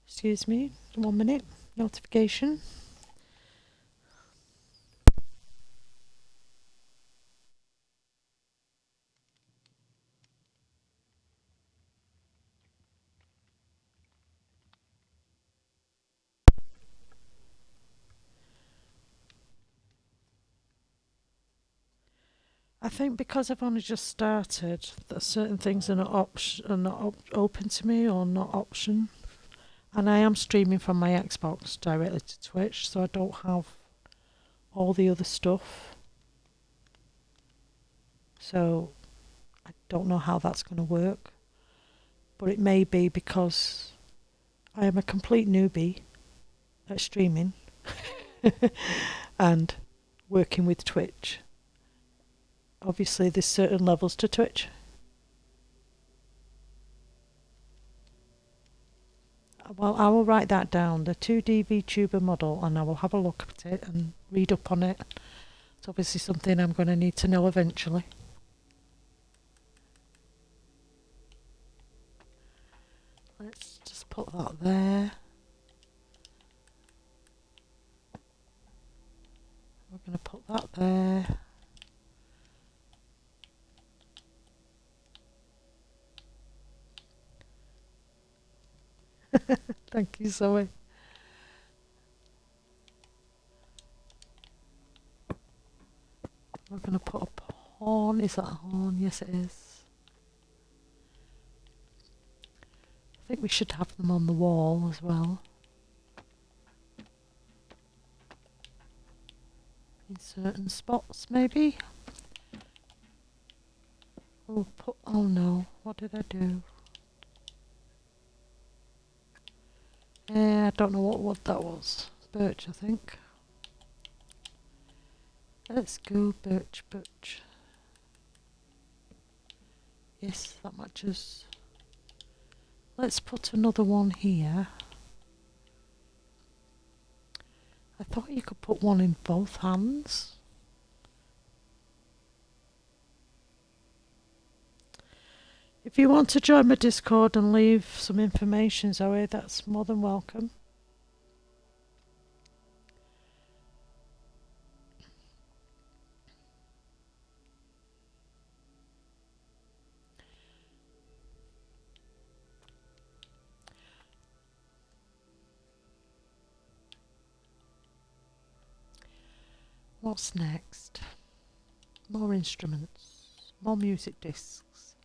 Excuse me, 1 minute. Notification. I think because I've only just started, that certain things are not open to me, or not option. And I am streaming from my Xbox directly to Twitch, so I don't have all the other stuff. So I don't know how that's going to work. But it may be because I am a complete newbie at streaming and working with Twitch. Obviously there's certain levels to Twitch. Well, I will write that down, the 2D VTuber model, and I will have a look at it and read up on it. It's obviously something I'm going to need to know eventually. Let's just put that there. We're going to put that there. Thank you, Zoe. We're going to put a horn. Is that a horn? Yes, it is. I think we should have them on the wall as well. In certain spots, maybe. Oh, oh no, what did I do? I don't know what wood that was. Birch, I think. Let's go birch, birch. Yes, that matches. Let's put another one here. I thought you could put one in both hands. If you want to join my Discord and leave some information, Zoe, that's more than welcome. What's next? More instruments, more music discs.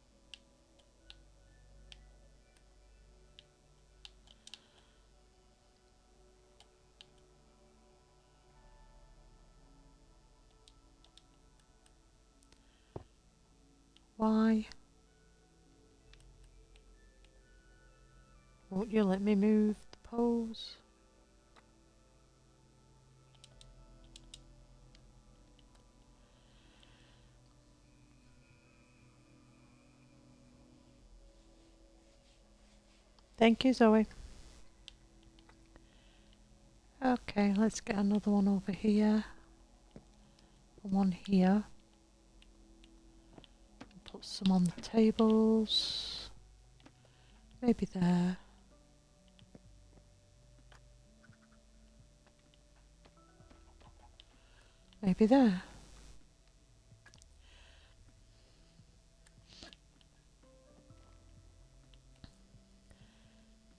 Why won't you let me move the pose? Thank you, Zoe. Okay, let's get another one over here. One here. Put some on the tables. Maybe there. Maybe there.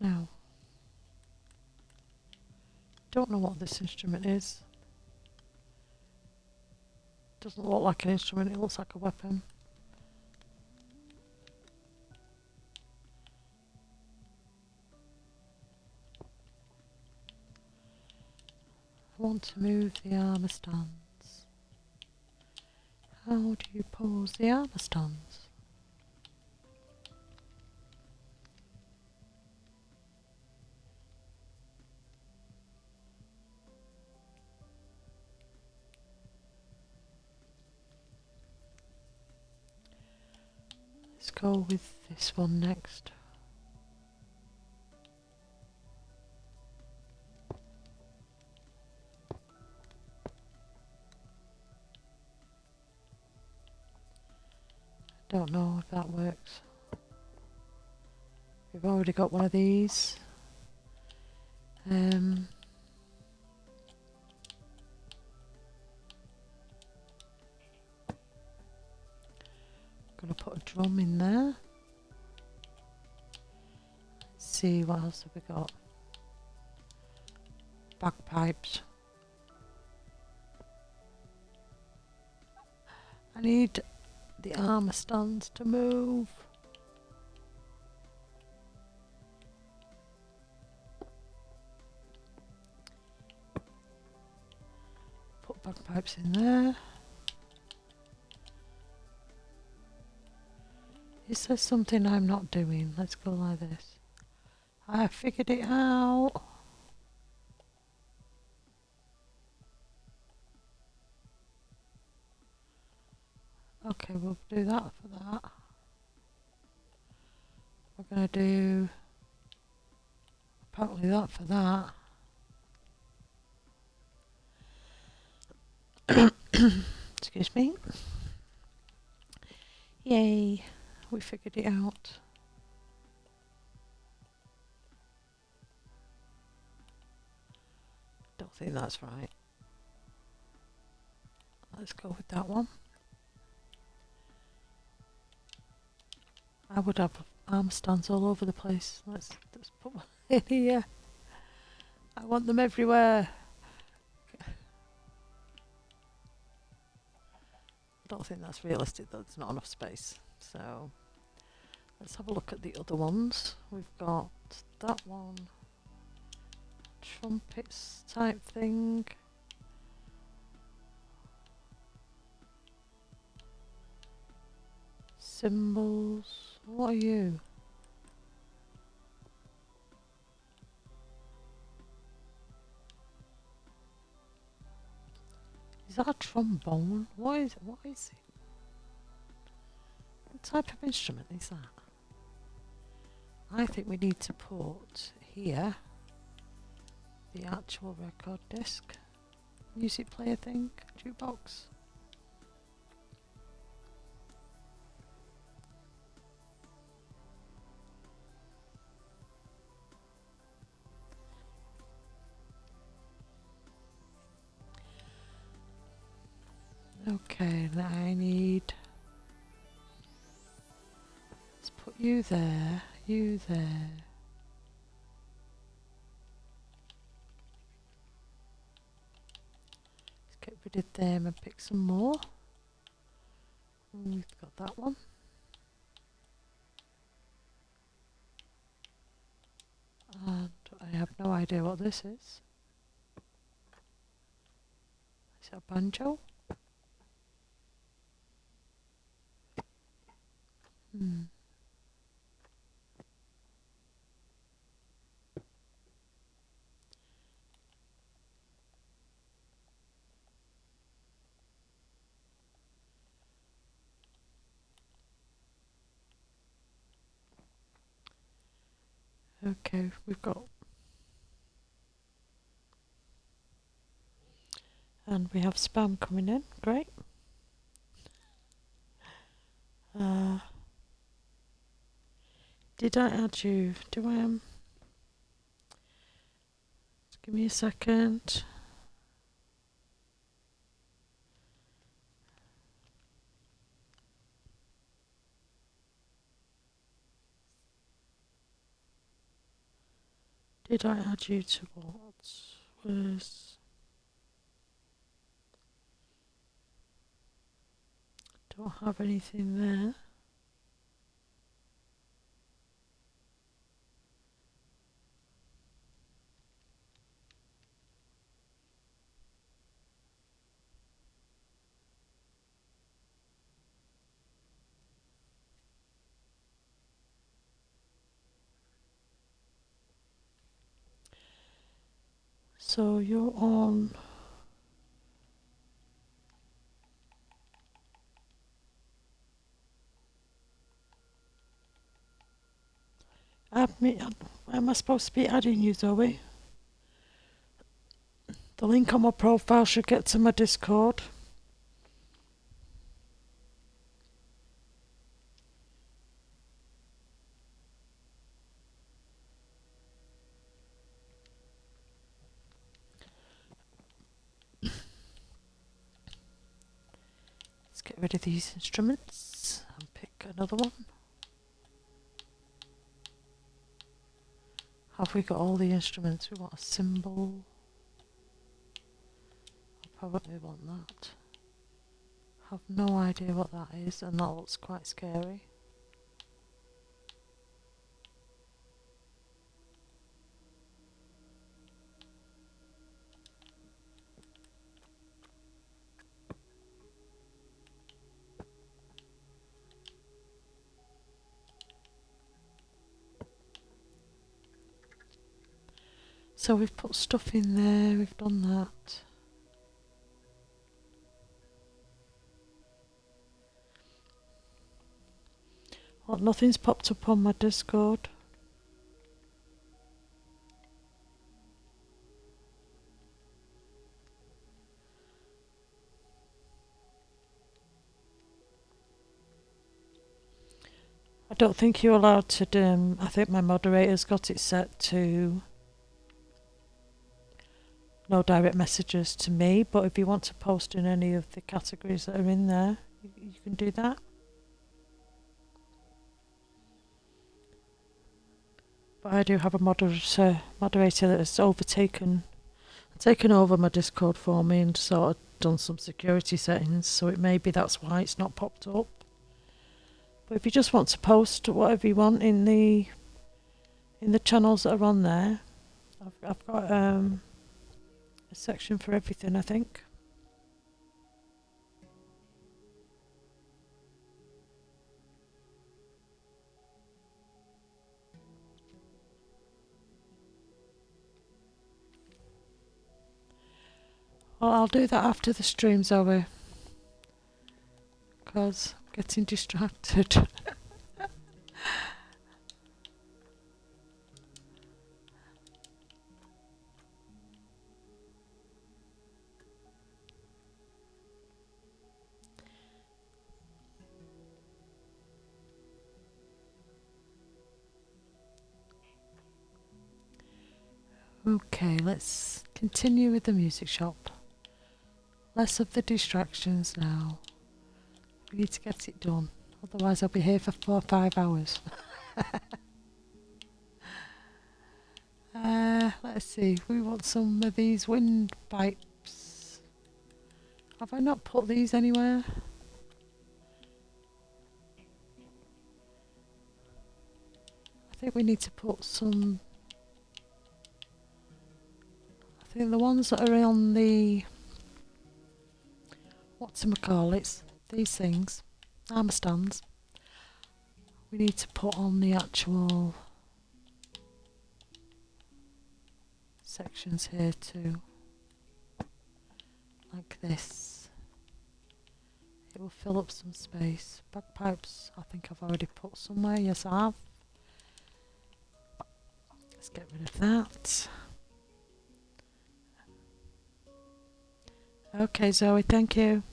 Now, don't know what this instrument is. Doesn't look like an instrument, it looks like a weapon. I want to move the armour stands. How do you pose the armour stands? Let's go with this one next. Don't know if that works. We've already got one of these. Gonna put a drum in there. Let's see, what else have we got? Bagpipes. I need the armour stands to move. Put bagpipes in there. Is there something I'm not doing? Let's go like this. I figured it out. Okay, we'll do that for that. We're going to do apparently that for that. Excuse me. Yay, we figured it out. Don't think that's right. Let's go with that one. I would have arm stands all over the place. Let's put one in here. I want them everywhere. I don't think that's realistic though, there's not enough space. So let's have a look at the other ones. We've got that one. Trumpets type thing. Symbols. What are you? Is that a trombone? What is it? What is it? What type of instrument is that? I think we need to put here the actual record disc, music player thing, jukebox. Okay, now I need, let's put you there, you there. Let's get rid of them and pick some more. We've got that one. And I have no idea what this is. Is that a banjo? Okay, we've got, and we have spam coming in, great. Did I add you? Do I just give me a second. Did I add you to what was? Don't have anything there. So you're on. Add me. Where am I supposed to be adding you, Zoe? The link on my profile should get to my Discord. Let's get rid of these instruments and pick another one. Have we got all the instruments? We want a cymbal. I'll probably want that. Have no idea what that is, and that looks quite scary. So we've put stuff in there, we've done that. Well, nothing's popped up on my Discord. I don't think you're allowed to do, I think my moderator's got it set to no direct messages to me, but if you want to post in any of the categories that are in there, you can do that. But I do have a moderator that has taken over my Discord for me and sort of done some security settings, so it may be that's why it's not popped up. But if you just want to post whatever you want in the channels that are on there, I've got a section for everything, I think. Well, I'll do that after the stream's over, because I'm getting distracted. Okay, let's continue with the music shop. Less of the distractions now. We need to get it done. Otherwise I'll be here for 4 or 5 hours. Let's see. We want some of these wind pipes. Have I not put these anywhere? I think we need to put some... I think the ones that are on the... whatchamacallits, these things, armour stands, we need to put on the actual sections here too, like this. It will fill up some space. Bagpipes, I think I've already put somewhere. Yes, I have. Let's get rid of that. Okay, Zoe, thank you.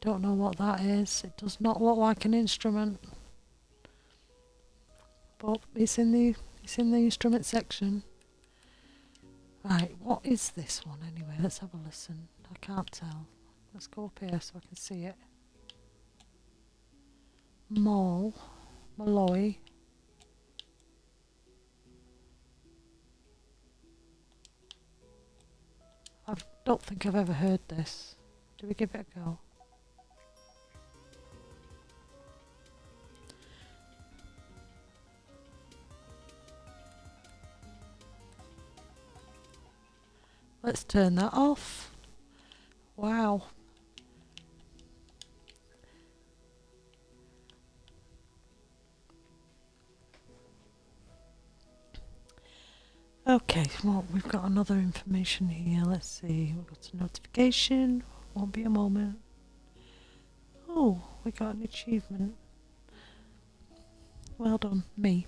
Don't know what that is. It does not look like an instrument, but it's in the instrument section. Right, what is this one anyway? Let's have a listen. I can't tell. Let's go up here so I can see it. Malloy. I don't think I've ever heard this. Do we give it a go? Let's turn that off. Wow. Okay, well, we've got another information here. Let's see. We've got a notification. Won't be a moment. Oh, we got an achievement. Well done, me.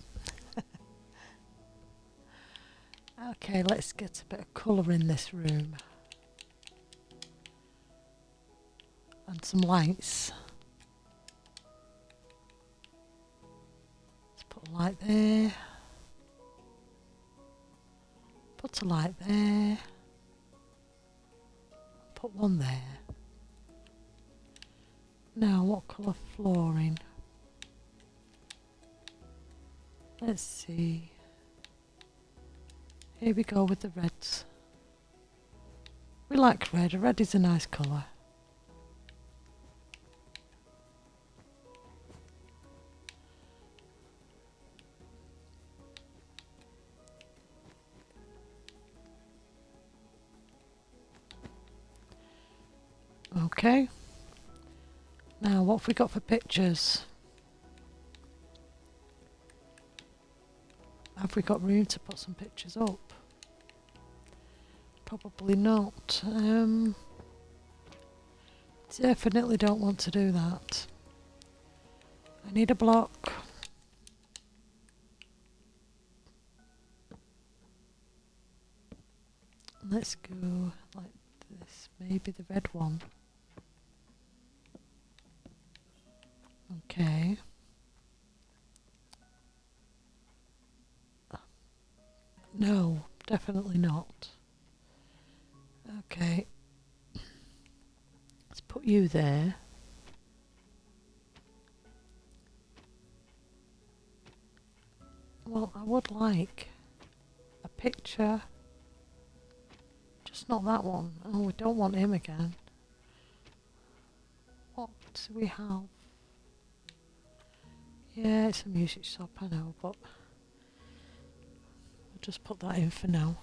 Okay, let's get a bit of colour in this room. And some lights. Let's put a light there. Put a light there. Put one there. Now, what colour flooring? Let's see. Here we go with the reds. We like red. Red is a nice colour. Okay. Now, what have we got for pictures? Have we got room to put some pictures up? Probably not. Definitely don't want to do that. I need a block. Let's go like this. Maybe the red one. Okay. No, definitely not. Okay. Let's put you there. Well, I would like a picture. Just not that one. Oh, we don't want him again. What do we have? Yeah, it's a music shop, I know, but I'll just put that in for now.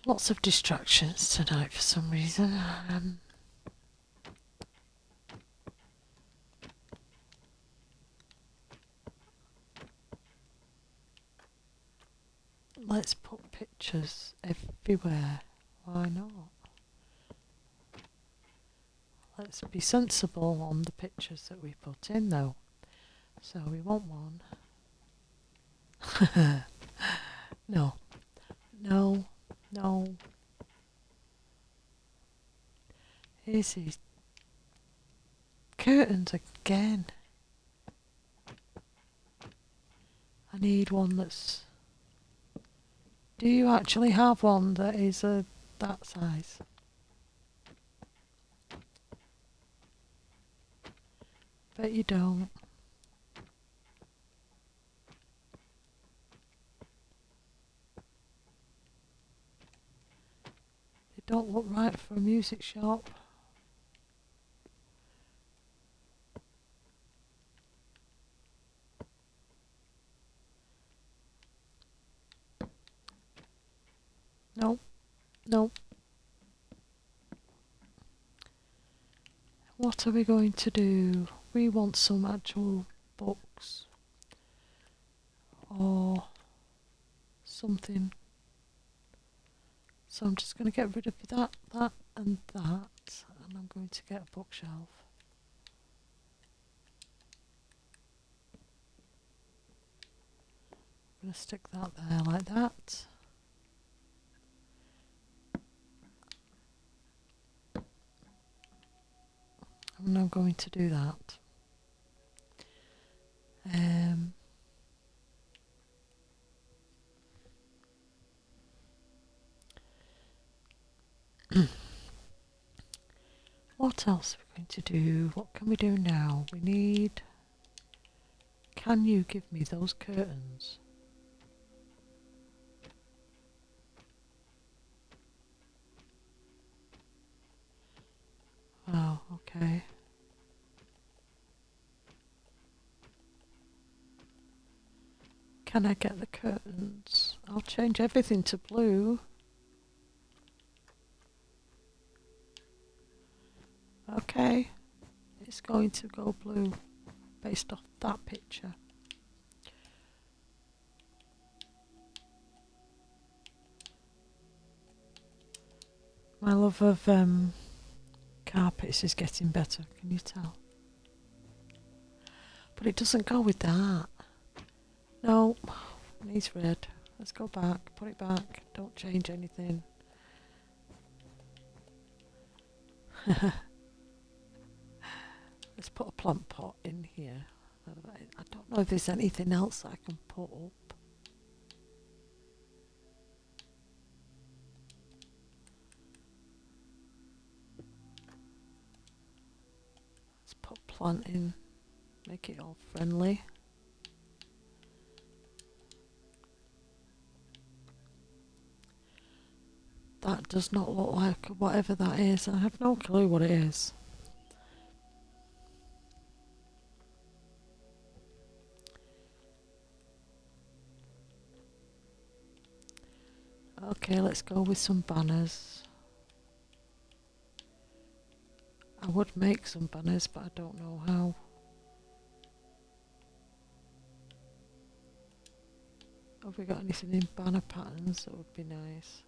Lots of distractions tonight for some reason. Let's put pictures everywhere. Why not? Let's be sensible on the pictures that we put in though. So we want one. No, no, no. Here's these curtains again. I need one that's... Do you actually have one that is that size? Bet you don't. They don't look right for a music shop. No, no. What are we going to do? We want some actual books or something. So I'm just going to get rid of that, and that, and I'm going to get a bookshelf. I'm going to stick that there like that. And I'm going to do that. What else are we going to do? What can we do now? We need... Can you give me those curtains? Oh, okay. Can I get the curtains? I'll change everything to blue. Okay. It's going to go blue based off that picture. My love of carpets is getting better, can you tell? But it doesn't go with that. No, it needs red. Let's go back, put it back, don't change anything. Let's put a plant pot in here. I don't know if there's anything else I can put up. Let's put a plant in, make it all friendly. That does not look like whatever that is. I have no clue what it is. Okay, let's go with some banners. I would make some banners, but I don't know how. Have we got anything in banner patterns that would be nice?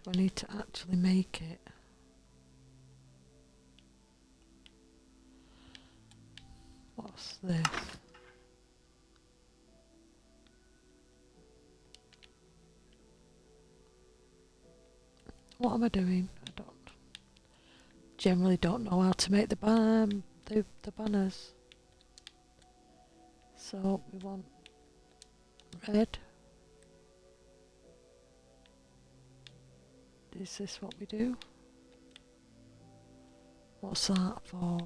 Do I need to actually make it? What's this? What am I doing? I generally don't know how to make the banners. So we want red. Is this what we do? What's that for?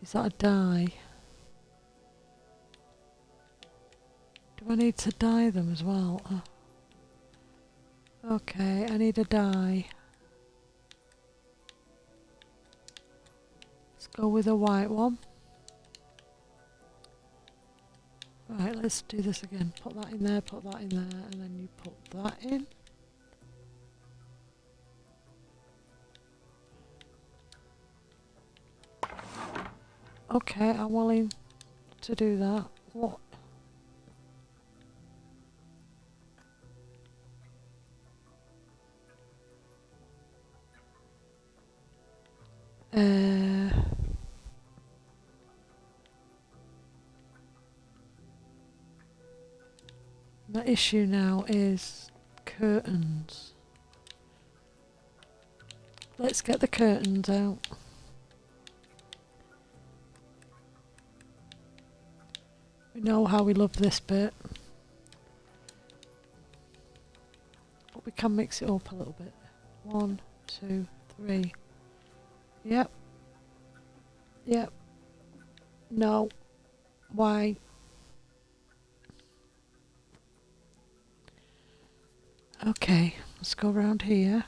Is that a dye? Do I need to dye them as well? Okay, I need a dye. Let's go with a white one. Right, let's do this again. Put that in there, and then you put that in. Okay, I'm willing to do that. What? My issue now is curtains. Let's get the curtains out. We know how we love this bit. But we can mix it up a little bit. 1, 2, 3. Yep. Yep. No. Why? Okay, let's go around here.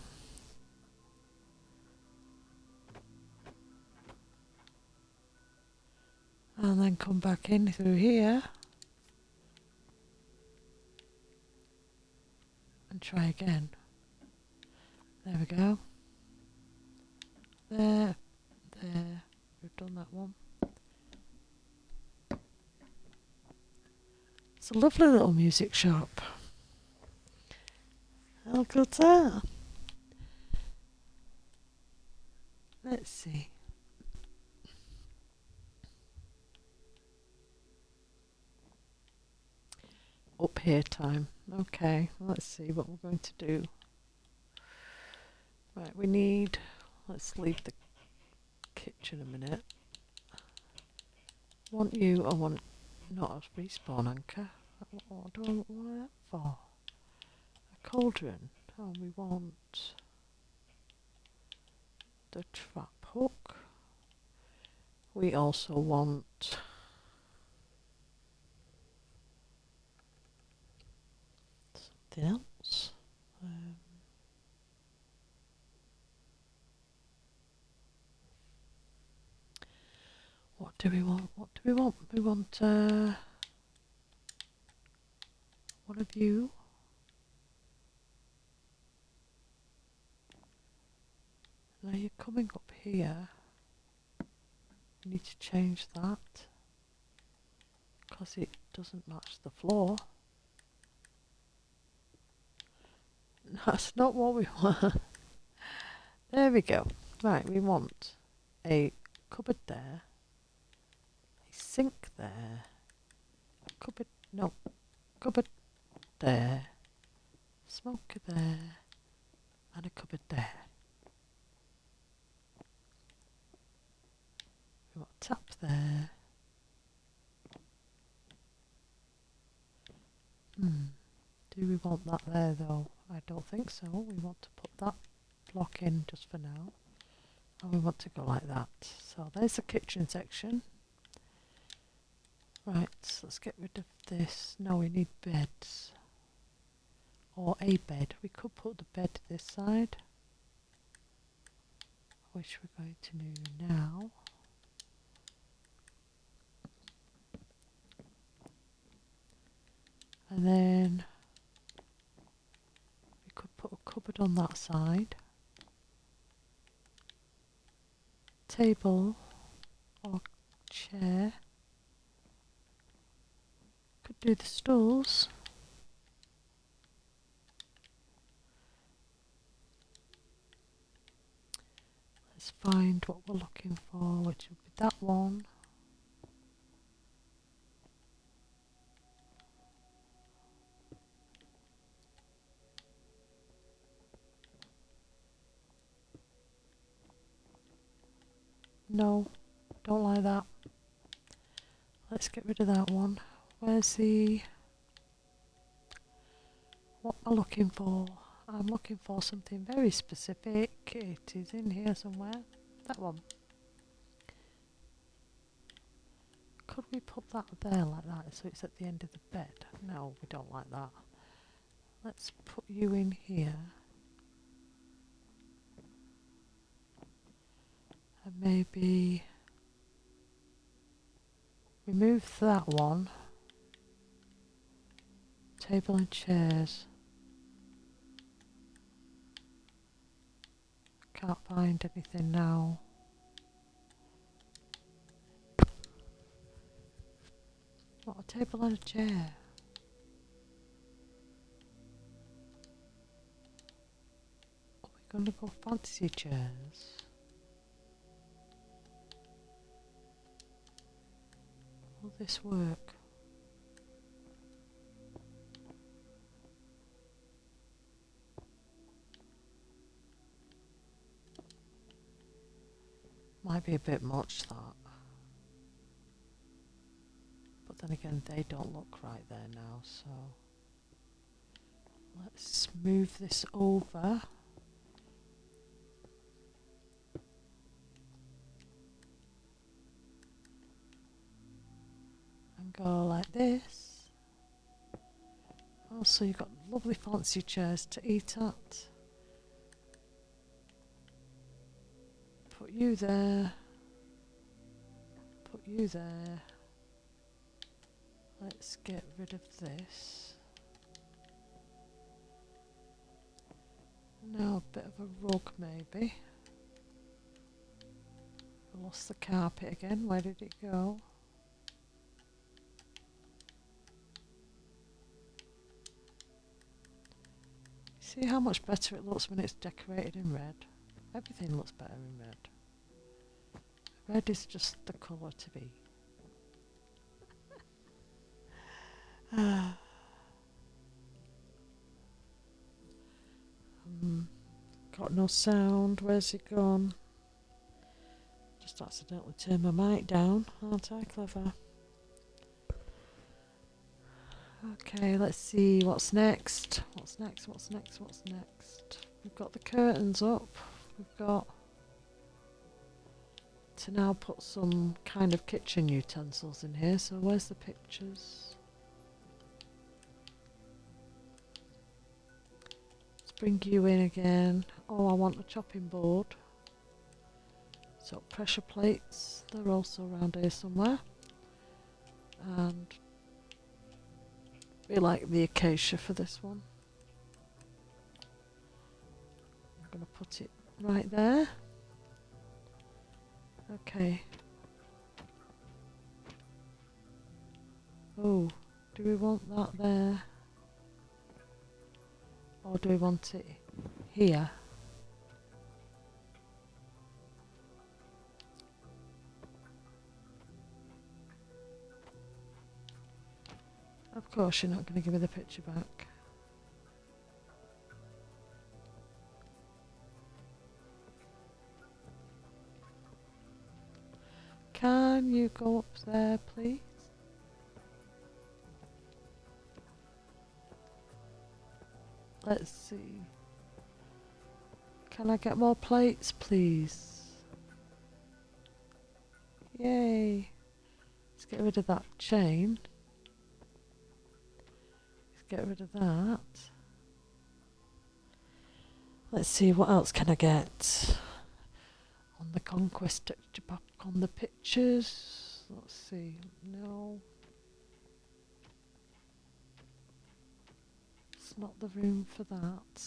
And then come back in through here. And try again. There we go. There. There. We've done that one. It's a lovely little music shop. How good's that? Let's see. Up here time. Okay, let's see what we're going to do. Right, we need... Let's leave the kitchen a minute. Want you, I want not a respawn anchor. What do I want that for? A cauldron. Oh, we want the trap hook. We also want something else. What do we want? What do we want? We want one of you. Now you're coming up here. You need to change that because it doesn't match the floor. That's not what we want. There we go. Right, we want a cupboard there, a sink there, a cupboard, no, cupboard there, smoker there, and a cupboard there. We want a tap there. Do we want that there though? I don't think so. We want to put that block in just for now. And we want to go like that. So there's the kitchen section. Right, so let's get rid of this. No, we need beds. Or a bed. We could put the bed this side, which we're going to do now. And then we could put a cupboard on that side. Table or chair. Could do the stools. Let's find what we're looking for, which would be that one. No, don't like that. Let's get rid of that one. Where's the... What am I looking for? I'm looking for something very specific. It is in here somewhere. That one. Could we put that there like that so it's at the end of the bed? No, we don't like that. Let's put you in here. And maybe remove that one. Table and chairs. Can't find anything now. What, a table and a chair? Are we going to go fancy chairs? this work? Might be a bit much, that. But then again, they don't look right there now, so let's move this over. And go like this. Also, you've got lovely fancy chairs to eat at. Put you there. Put you there. Let's get rid of this. Now a bit of a rug maybe. I lost the carpet again. Where did it go? See how much better it looks when it's decorated in red? Everything looks better in red. Red is just the colour to be. Got no sound. Where's it gone? Just accidentally turned my mic down. Aren't I clever? Okay, let's see what's next. What's next? What's next? What's next? We've got the curtains up. We've got to now put some kind of kitchen utensils in here. So where's the pictures? Let's bring you in again. Oh, I want a chopping board. So pressure plates, they're also around here somewhere. And we like the acacia for this one. I'm going to put it right there. Okay. Oh, do we want that there? Or do we want it here? Of course you're not going to give me the picture back. Can you go up there, please? Let's see. Can I get more plates, please? Yay. Let's get rid of that chain. Get rid of that. Let's see, what else can I get? On the Conquest texture pack on the pictures. Let's see. No. It's not the room for that.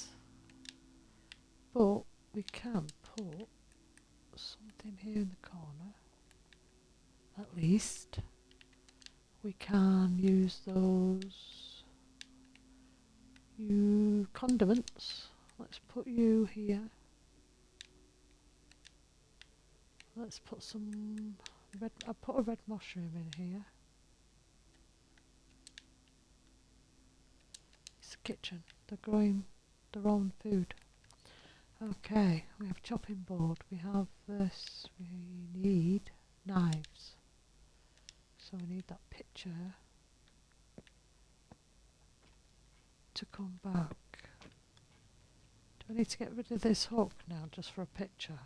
But we can put something here in the corner. At least. We can use those condiments. Let's put you here. Let's put some red. I put a red mushroom in here. It's a kitchen. They're growing their own food. Okay, we have chopping board. We have this. We need knives. So we need that picture to come back. Do I need to get rid of this hook now just for a picture?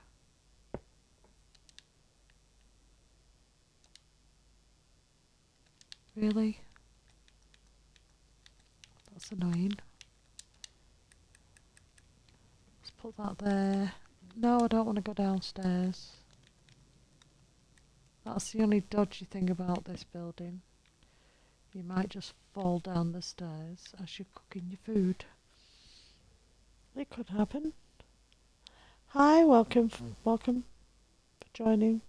Really? That's annoying. Let's put that there. No, I don't want to go downstairs. That's the only dodgy thing about this building. You might just fall down the stairs as you're cooking your food. It could happen. Hi, welcome for joining.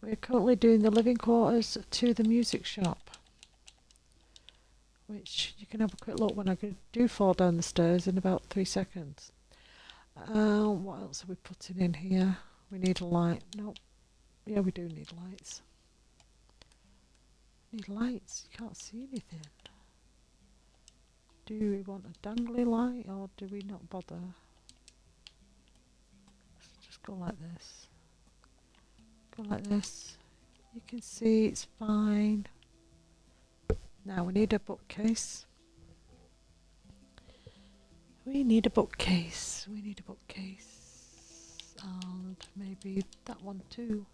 We're currently doing the living quarters to the music shop, which you can have a quick look when I do fall down the stairs in about 3 seconds. What else are we putting in here? We need a light. Nope. Yeah, we do need lights. Need lights. You can't see anything. Do we want a dangly light or do we not bother? Let's just go like this. Go like this. You can see it's fine. Now we need a bookcase. We need a bookcase. We need a bookcase. And maybe that one too.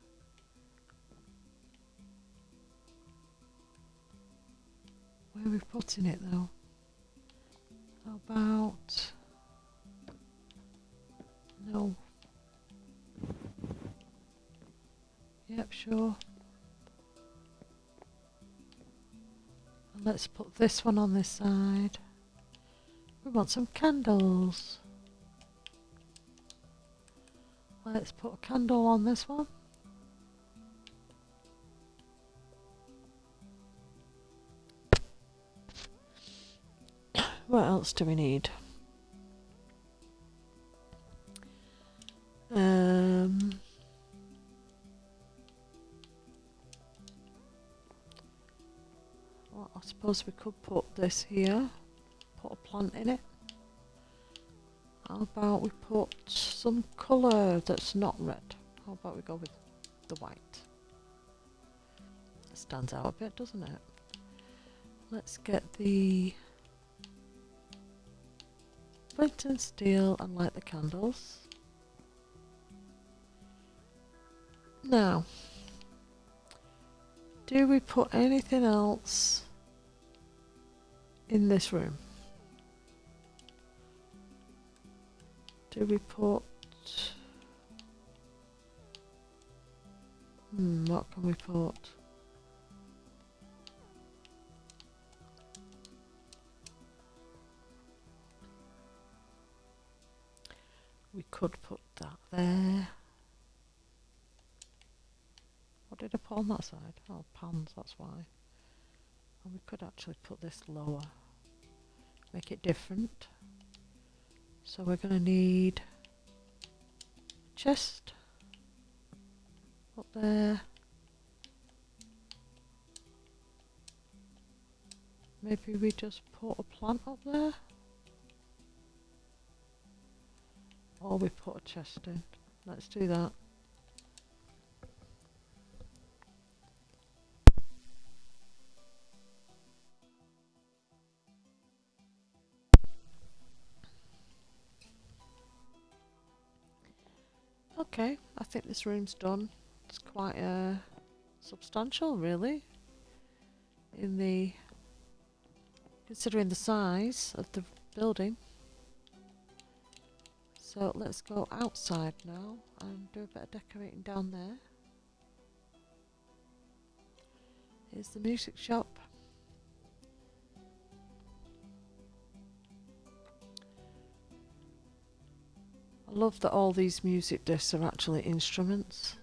Where are we putting it though? How about... No. Yep, sure. And let's put this one on this side. We want some candles. Let's put a candle on this one. What else do we need? Well, I suppose we could put this here. Put a plant in it. How about we put some colour that's not red? How about we go with the white? It stands out a bit, doesn't it? Let's get the flint and steel and light the candles. Now, do we put anything else in this room? Do we put... what can we put? We could put that there. What did I put on that side? Oh, pans, that's why. And we could actually put this lower. Make it different. So we're going to need a chest up there. Maybe we just put a plant up there. Or we put a chest in. Let's do that. Okay, I think this room's done. It's quite substantial, really, in the considering the size of the building. So let's go outside now and do a bit of decorating down there. Here's the music shop. I love that all these music discs are actually instruments.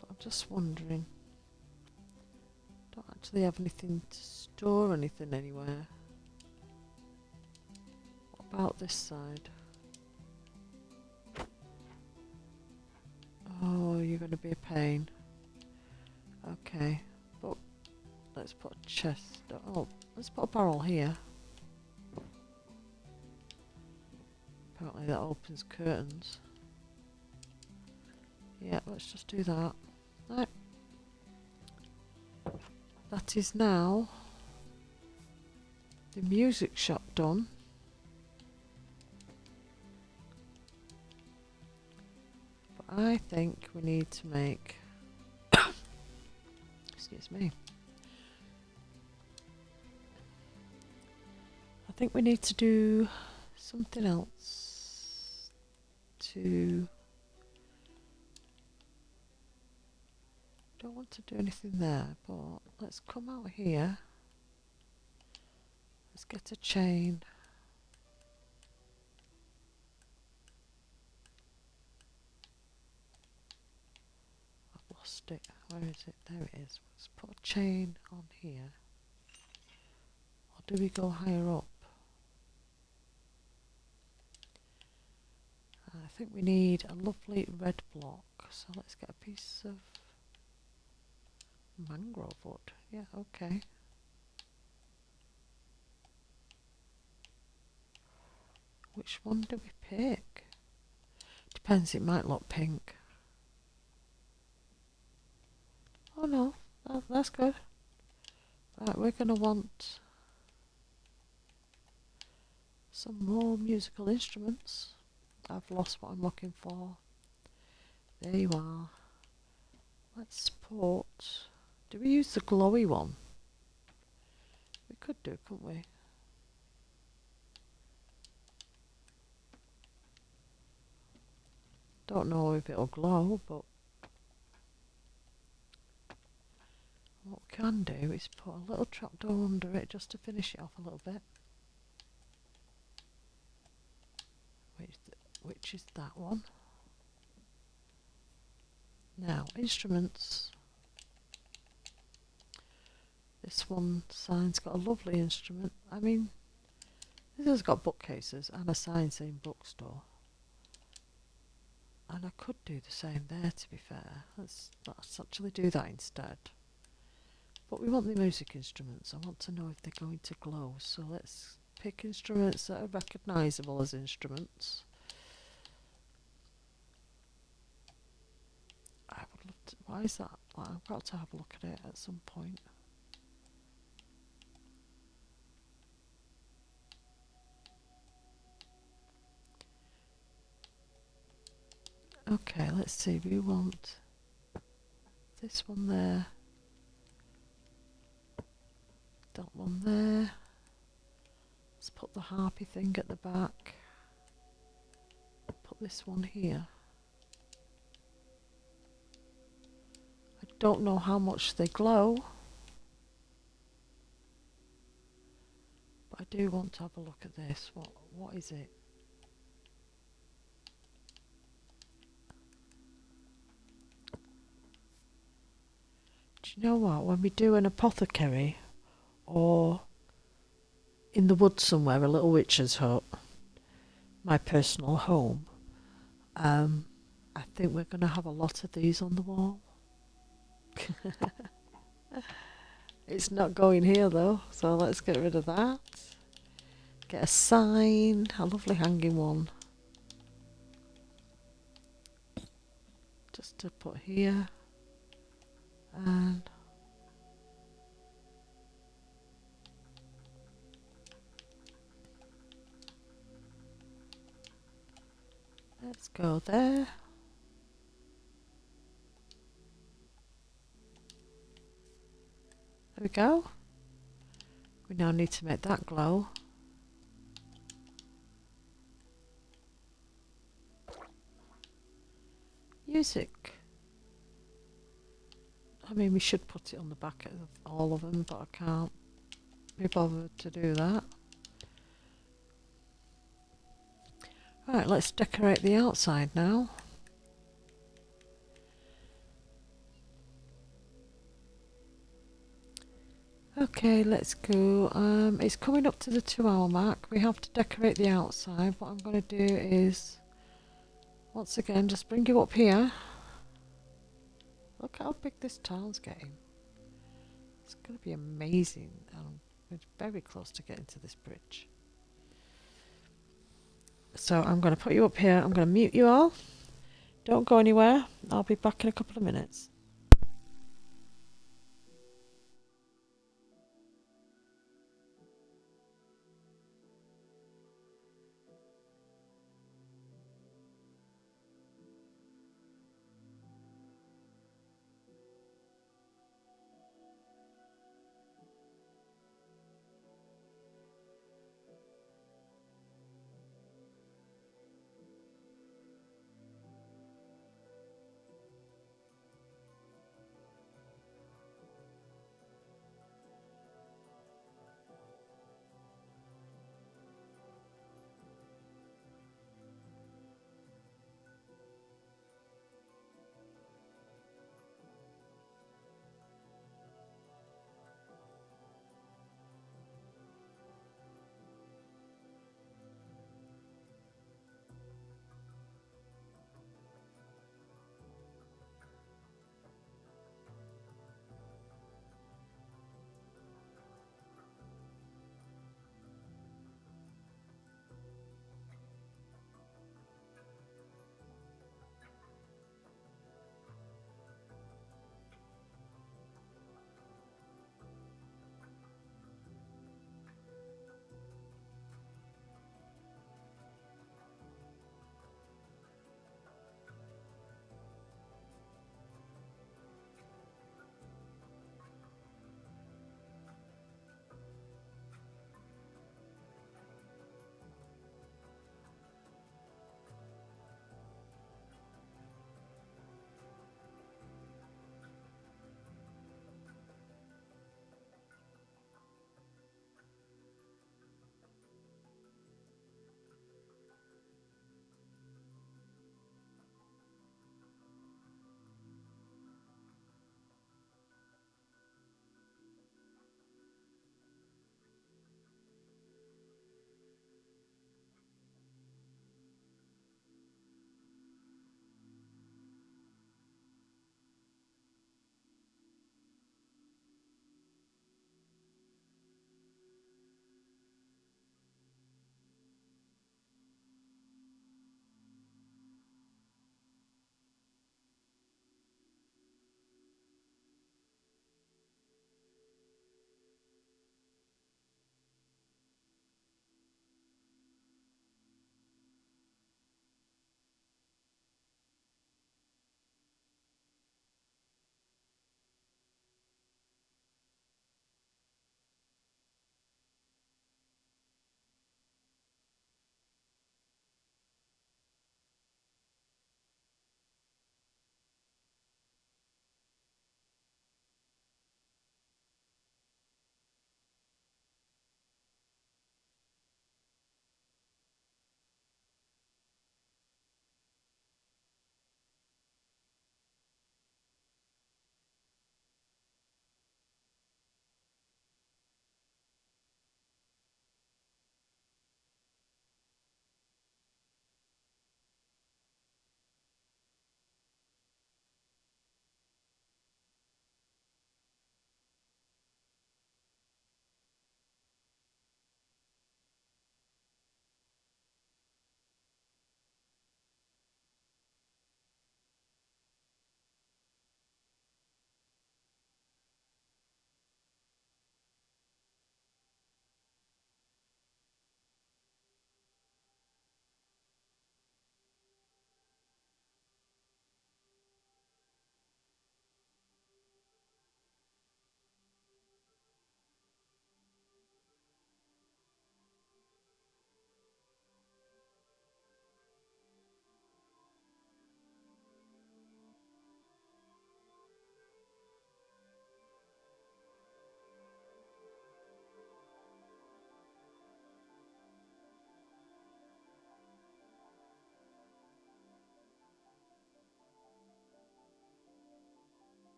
But I'm just wondering, don't actually have anything to store anything anywhere. What about this side? Oh, you're going to be a pain. Okay, but let's put a chest. Oh, let's put a barrel here. Apparently that opens curtains. Yeah, let's just do that. Right. That is now the music shop done. But I think we need to make excuse me. I think we need to do something else to... Don't want to do anything there, but let's come out here. Let's get a chain. I've lost it. Where is it? There it is. Let's put a chain on here. Or do we go higher up? I think we need a lovely red block. So let's get a piece of mangrove wood. Yeah, okay. Which one do we pick? Depends, it might look pink. Oh no, that's good. Right, we're going to want some more musical instruments. I've lost what I'm looking for. There you are. Let's put... Do we use the glowy one? We could do, couldn't we? Don't know if it'll glow, but what we can do is put a little trapdoor under it just to finish it off a little bit. Which is that one. Now, instruments. This one sign's got a lovely instrument. I mean, this has got bookcases and a sign saying bookstore. And I could do the same there, to be fair. Let's actually do that instead. But we want the music instruments. I want to know if they're going to glow. So let's pick instruments that are recognisable as instruments. I would love to... Why is that? Well, I've got to have a look at it at some point. Okay, let's see. We want this one there. That one there. Let's put the harpy thing at the back. Put this one here. I don't know how much they glow, but I do want to have a look at this. What is it? Do you know what? When we do an apothecary or in the woods somewhere, a little witch's hut, my personal home, I think we're going to have a lot of these on the wall. It's not going here though, so let's get rid of that. Get a sign, a lovely hanging one, just to put here. And let's go there. There we go. We now need to make that glow. Music. I mean, we should put it on the back of all of them, but I can't be bothered to do that. Right, let's decorate the outside now. Okay, let's go. It's coming up to the 2-hour mark. We have to decorate the outside. What I'm going to do is, once again, just bring you up here. Look how big this town's getting. It's going to be amazing. We're very close to getting to this bridge. So I'm going to put you up here. I'm going to mute you all. Don't go anywhere. I'll be back in a couple of minutes.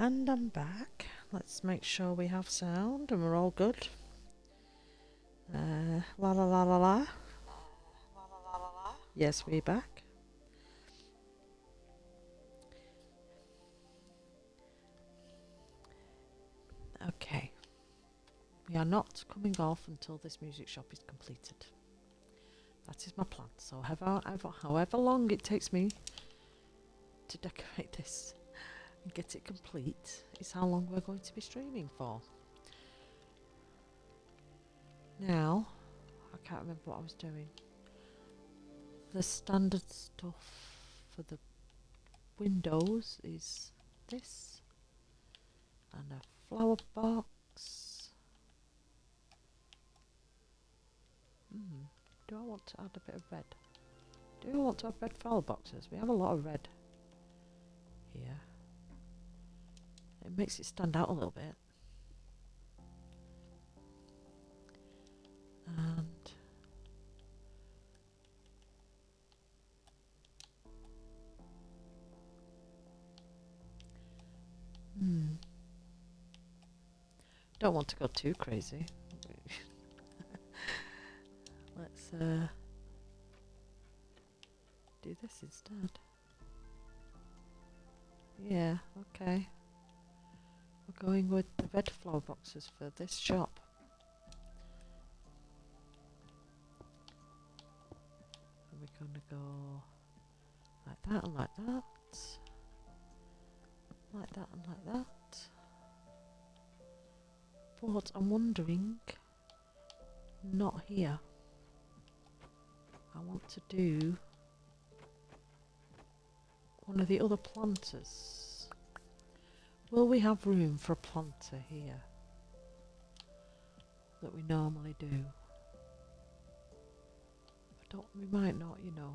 And I'm back. Let's make sure we have sound and we're all good. La la la la la. Yes, we're back. Okay. We are not coming off until this music shop is completed. That is my plan. So however long it takes me to decorate this and get it complete is how long we're going to be streaming for. Now, I can't remember what I was doing. The standard stuff for the windows is this and a flower box. Do I want to add a bit of red? Do I want to have red flower boxes? We have a lot of red here. It makes it stand out a little bit. And don't want to go too crazy. Let's do this instead. Yeah, okay. We're going with the red flower boxes for this shop. And we're going to go like that and like that. Like that and like that. But I'm wondering, not here. I want to do one of the other planters. Will we have room for a planter here that we normally do? We might not, you know.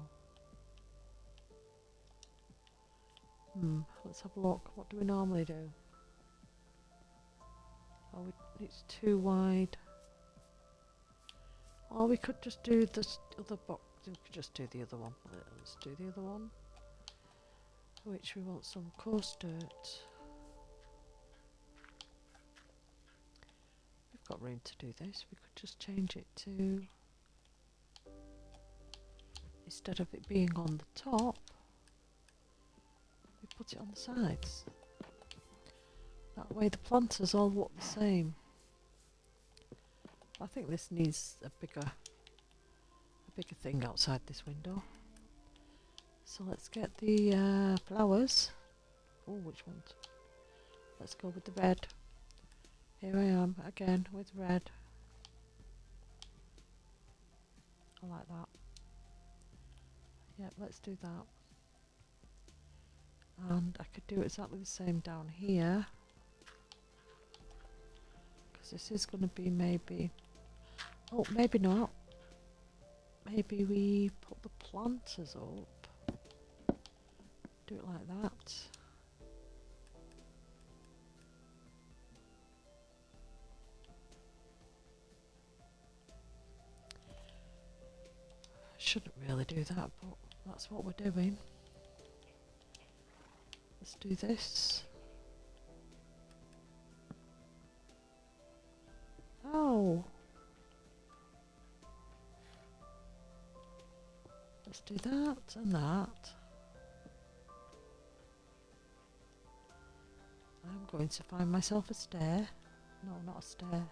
Let's have a look. What do we normally do? Oh, it's too wide. Or we could just do this other box. We could just do the other one. Let's do the other one. Which we want some coarse dirt. We've got room to do this. We could just change it to, instead of it being on the top, we put it on the sides. That way the planters all look the same. I think this needs a bigger thing outside this window. So let's get the flowers. Oh, which ones? Let's go with the red. Here I am again with red. I like that. Yep, let's do that. And I could do exactly the same down here. Because this is going to be maybe... Oh, maybe not. Maybe we put the planters up. Do it like that. Shouldn't really do that, but that's what we're doing. Let's do this. Oh! Let's do that and that. I'm going to find myself a stair. No, not a stair.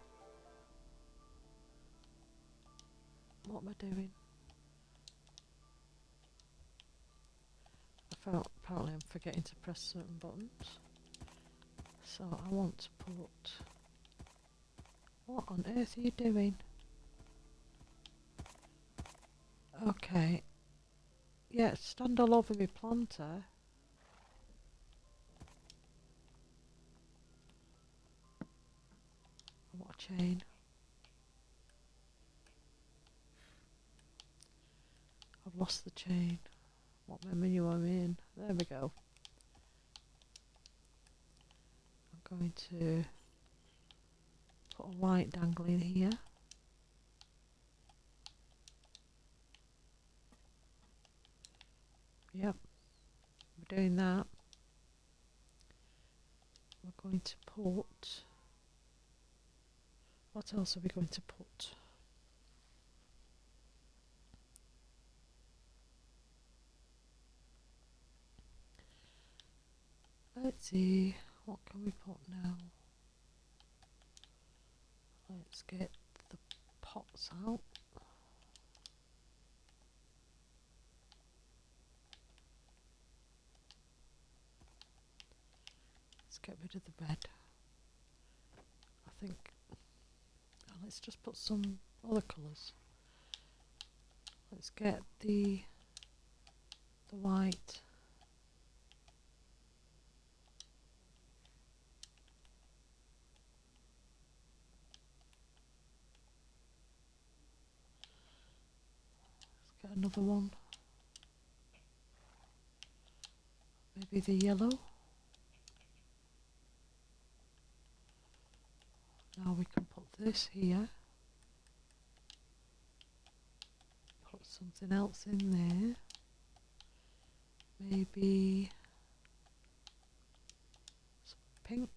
What am I doing? Apparently I'm forgetting to press certain buttons. So I want to put... What on earth are you doing? Okay. Yeah, stand all over my planter. I want a chain. I've lost the chain. What menu I'm in. There we go. I'm going to put a light dangling here. Yep, we're doing that. We're going to put? What else are we going to put? Let's see, what can we put now? Let's get the pots out. Let's get rid of the red. I think, let's just put some other colours. Let's get the white. Let's get another one. Maybe the yellow. Now we can put this here. Put something else in there. Maybe some pink.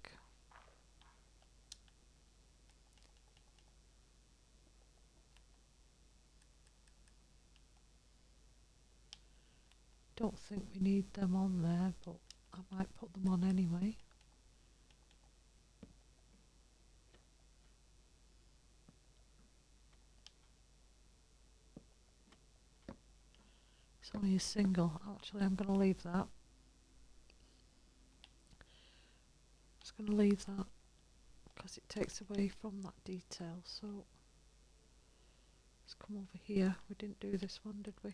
Don't think we need them on there, but I might put them on anyway. It's only a single. Actually, I'm going to leave that. Just going to leave that because it takes away from that detail. So let's come over here. We didn't do this one, did we?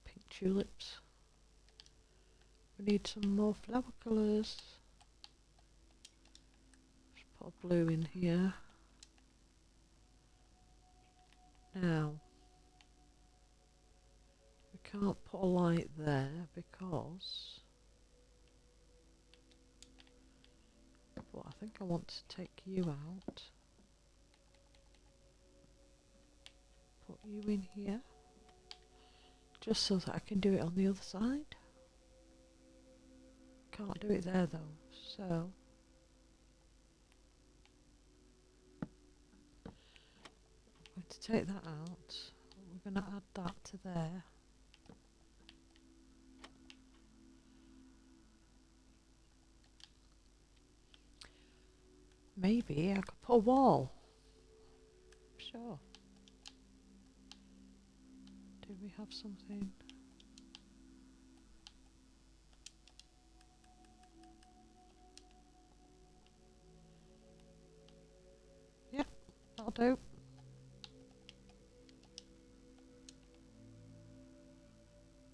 Pink tulips. We need some more flower colours. Put a blue in here. Now, we can't put a light there because, but I think I want to take you out. Put you in here, just so that I can do it on the other side. Can't do it there though, so I'm going to take that out. We're going to add that to there. Maybe I could put a wall. Sure. Do we have something? Yep, that'll do.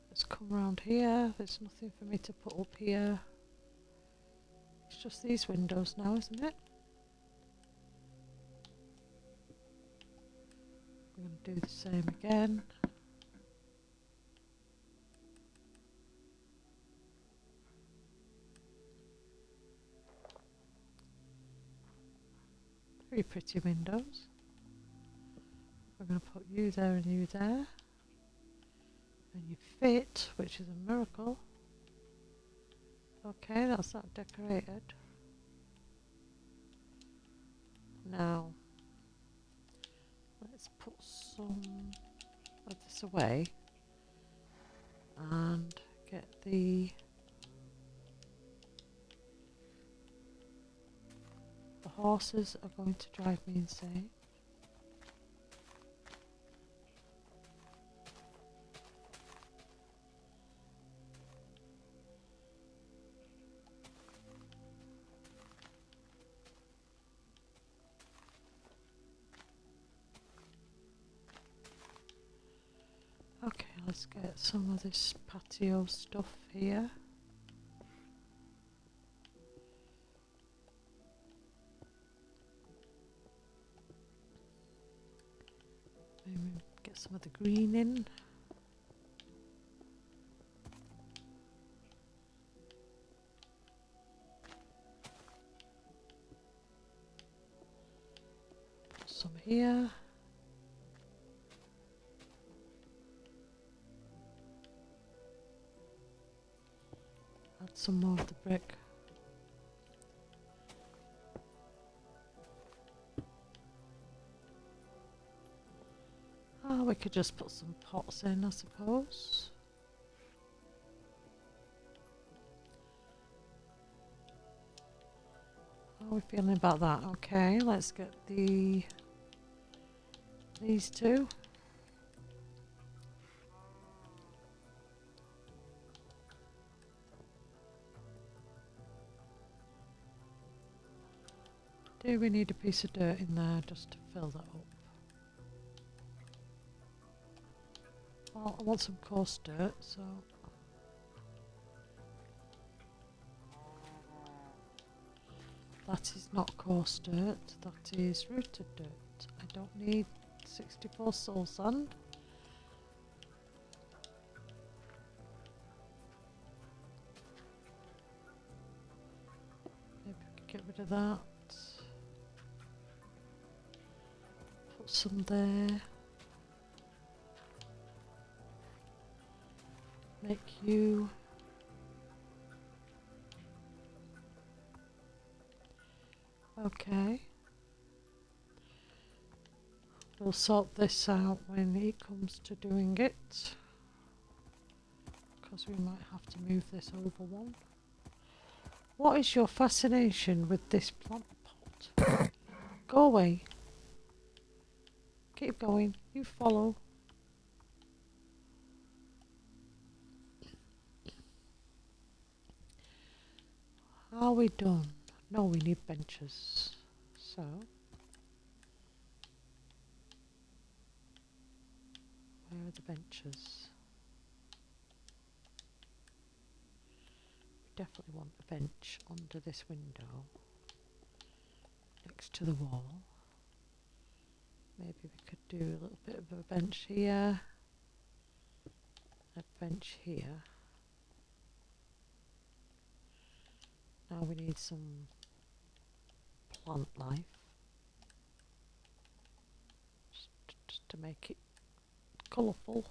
Let's come around here. There's nothing for me to put up here. It's just these windows now, isn't it? We're going to do the same again. Very pretty windows. We're going to put you there and you there. And you fit, which is a miracle. Okay, that's that decorated. Now, let's put some of this away and get the horses are going to drive me insane. Okay, let's get some of this patio stuff here. Maybe get some of the green in. Put some here. Add some more of the brick. Oh, we could just put some pots in, I suppose. How are we feeling about that? Okay, let's get these two. Do we need a piece of dirt in there just to fill that up? Well, I want some coarse dirt, so... That is not coarse dirt, that is rooted dirt. I don't need 64 soul sand. Maybe we could get rid of that. Put some there. Make you. Okay. We'll sort this out when he comes to doing it. Because we might have to move this over one. What is your fascination with this plant pot? Go away. Keep going. You follow. Are we done? No, we need benches. So, where are the benches? We definitely want a bench under this window, next to the wall. Maybe we could do a little bit of a bench here, a bench here. Now we need some plant life, just to make it colourful.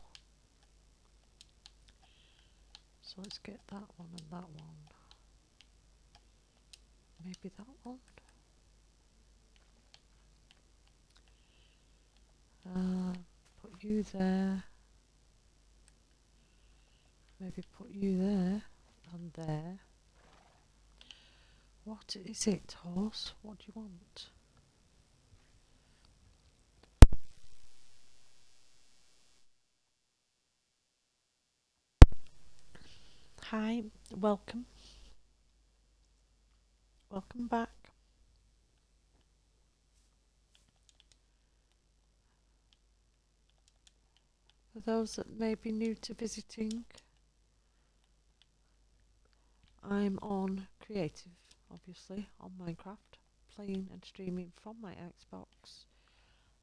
So let's get that one and that one. Maybe that one. Put you there. Maybe put you there and there. What is it, horse? What do you want? Hi, welcome. Welcome back. For those that may be new to visiting, I'm on creative, obviously, on Minecraft, playing and streaming from my Xbox,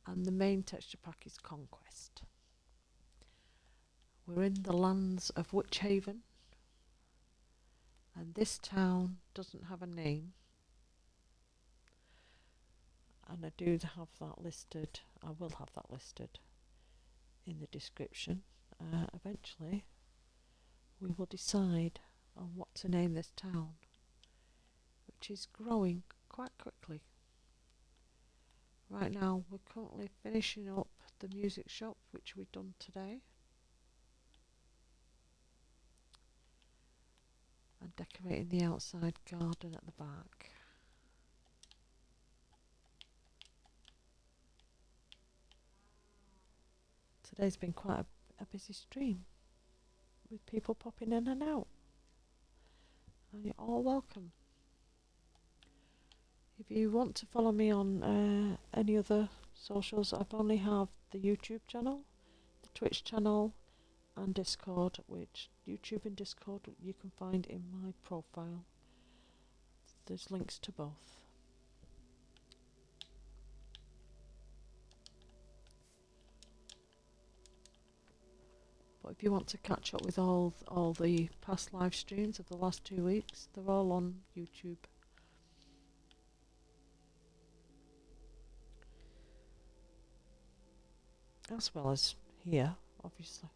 and the main texture pack is Conquest. We're in the lands of Witchhaven, and this town doesn't have a name, and I do have that listed. I will have that listed in the description. Eventually we will decide on what to name this town, which is growing quite quickly. Right now we're currently finishing up the music shop, which we've done today, and decorating the outside garden at the back. Today's been quite a busy stream with people popping in and out, and you're all welcome. If you want to follow me on any other socials, I only have the YouTube channel, the Twitch channel, and Discord, which YouTube and Discord you can find in my profile. There's links to both. But if you want to catch up with all the past live streams of the last 2 weeks, they're all on YouTube. As well as here, obviously.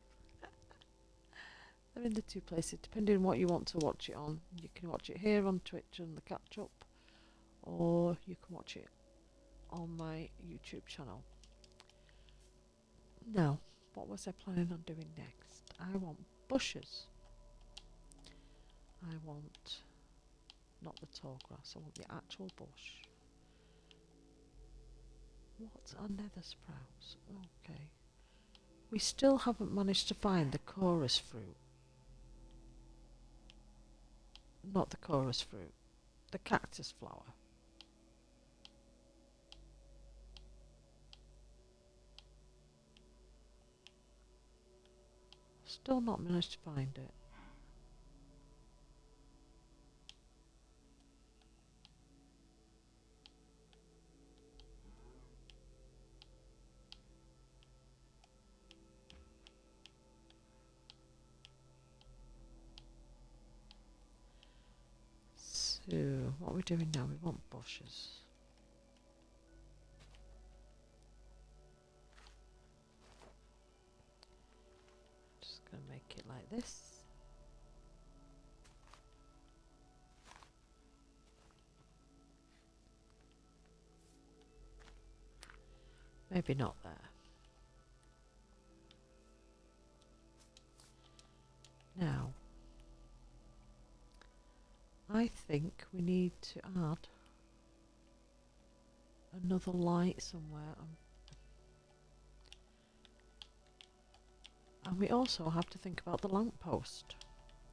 They're in the two places, depending on what you want to watch it on. You can watch it here on Twitch and the catch up, or you can watch it on my YouTube channel. Now, what was I planning on doing next? I want bushes. I want not the tall grass, I want the actual bush. What are nether sprouts? Okay. We still haven't managed to find the chorus fruit. Not the chorus fruit, the cactus flower. Still not managed to find it. So, what are we doing now? We want bushes. Just going to make it like this. Maybe not there. Now, I think we need to add another light somewhere. And we also have to think about the lamppost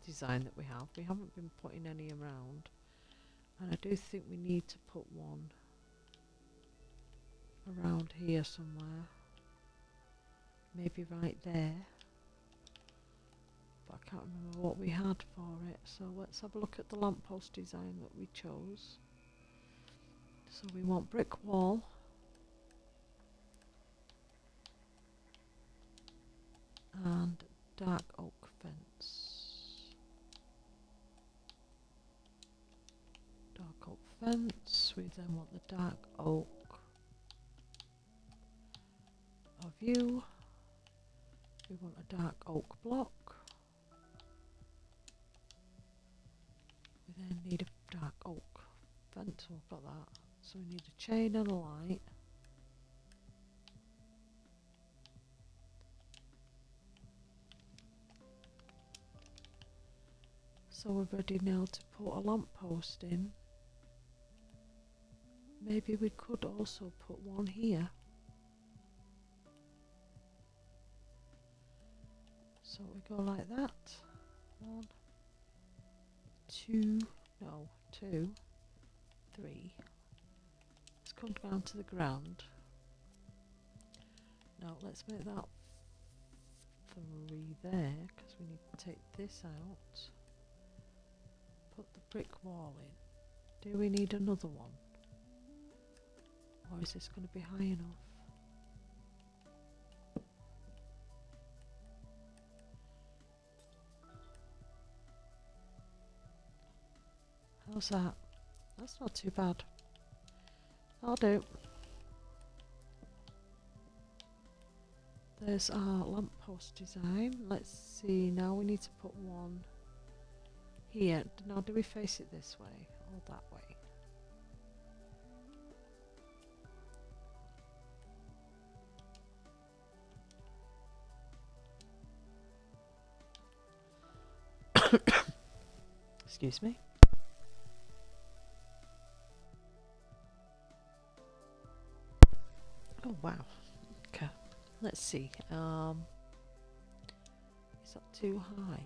design that we have. We haven't been putting any around. And I do think we need to put one around here somewhere. Maybe right there. But I can't remember what we had for it. So let's have a look at the lamppost design that we chose. So we want brick wall. And dark oak fence. Dark oak fence. We then want the dark oak view. We want a dark oak block. We then need a dark oak fence. We've got that. So we need a chain and a light. So we're ready now to put a lamppost in. Maybe we could also put one here. So we go like that. 1, 2, no, 2, 3. Let's come down to the ground. Now let's make that 3 there, because we need to take this out. Put the brick wall in. Do we need another one? Or is this going to be high enough? How's that? That's not too bad. I'll do. There's our lamppost design. Let's see, now we need to put one here. Now do we face it this way or that way? Excuse me. Oh wow. Okay. Let's see. Is that too high?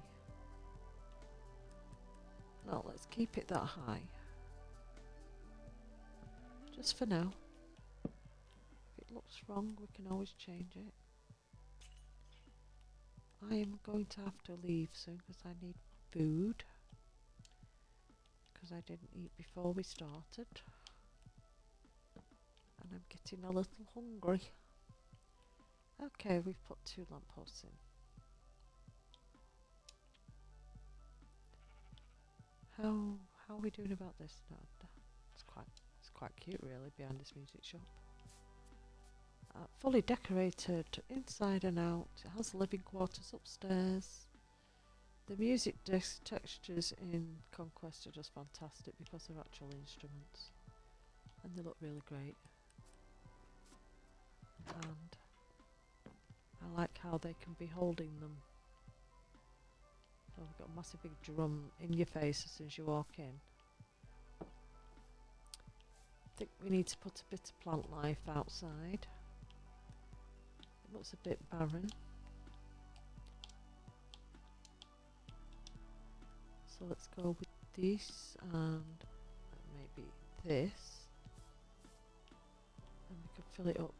No, let's keep it that high. Just for now. If it looks wrong, we can always change it. I am going to have to leave soon because I need food. Because I didn't eat before we started. And I'm getting a little hungry. Okay, we've put 2 lampposts in. How are we doing about this? No, it's quite cute really behind this music shop. Fully decorated inside and out. It has living quarters upstairs. The music disc textures in Conquest are just fantastic because they're actual instruments and they look really great. And I like how they can be holding them. So we've got a massive big drum in your face as soon as you walk in. I think we need to put a bit of plant life outside. It looks a bit barren. So let's go with this and maybe this. And we can fill it up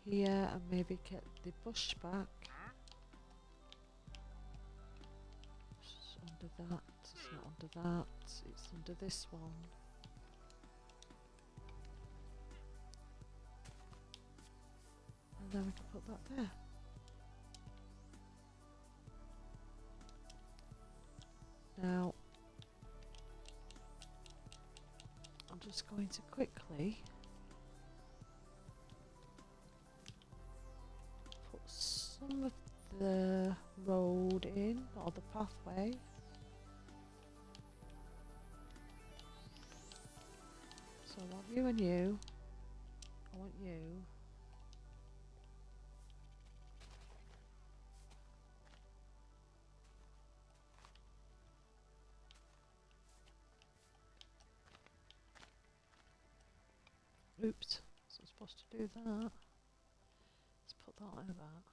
here and maybe get the bush back. It's under that, it's not under that, it's under this one. And then we can put that there. Now, I'm just going to quickly put some of the road in, or the pathway. So I want you and you. I want you. Oops, so I'm supposed to do that. Let's put that like that.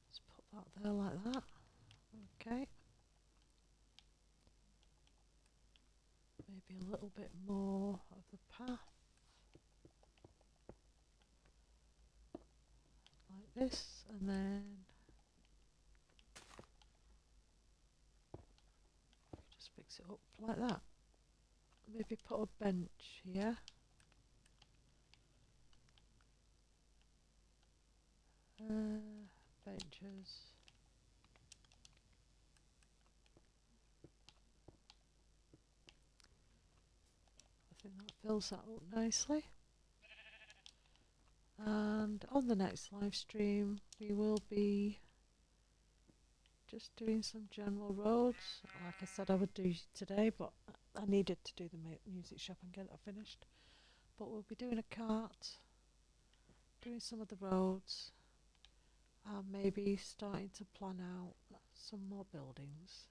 Let's put that there like that. Okay. Maybe a little bit more of the path. Like this, and then just fix it up like that. Maybe put a bench here. Benches. I think that fills that up nicely. And on the next live stream we will be just doing some general roads. Like I said I would do today, but I needed to do the music shop and get it finished. But we'll be doing a cart, doing some of the roads, and maybe starting to plan out some more buildings.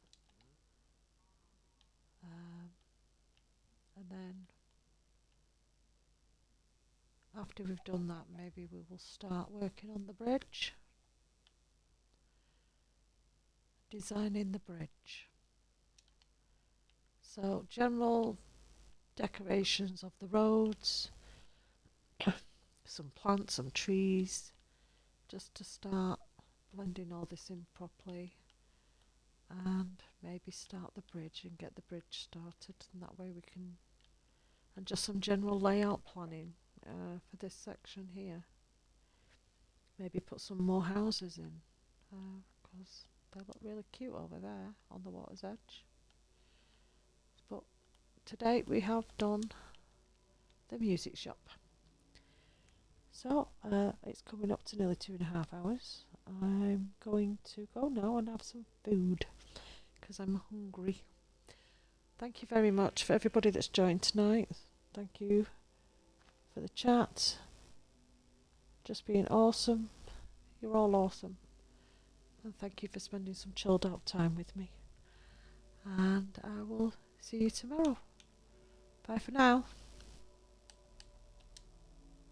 And then after we've done that, maybe we will start working on the bridge, designing the bridge. So general decorations of the roads, some plants, some trees, just to start blending all this in properly, and maybe start the bridge and get the bridge started, and that way we can, and just some general layout planning for this section here. Maybe put some more houses in because they look really cute over there on the water's edge. But to date we have done the music shop. So it's coming up to nearly 2.5 hours. I'm going to go now and have some food because I'm hungry. Thank you very much for everybody that's joined tonight. Thank you for the chat. Just being awesome. You're all awesome. And thank you for spending some chilled out time with me. And I will see you tomorrow. Bye for now.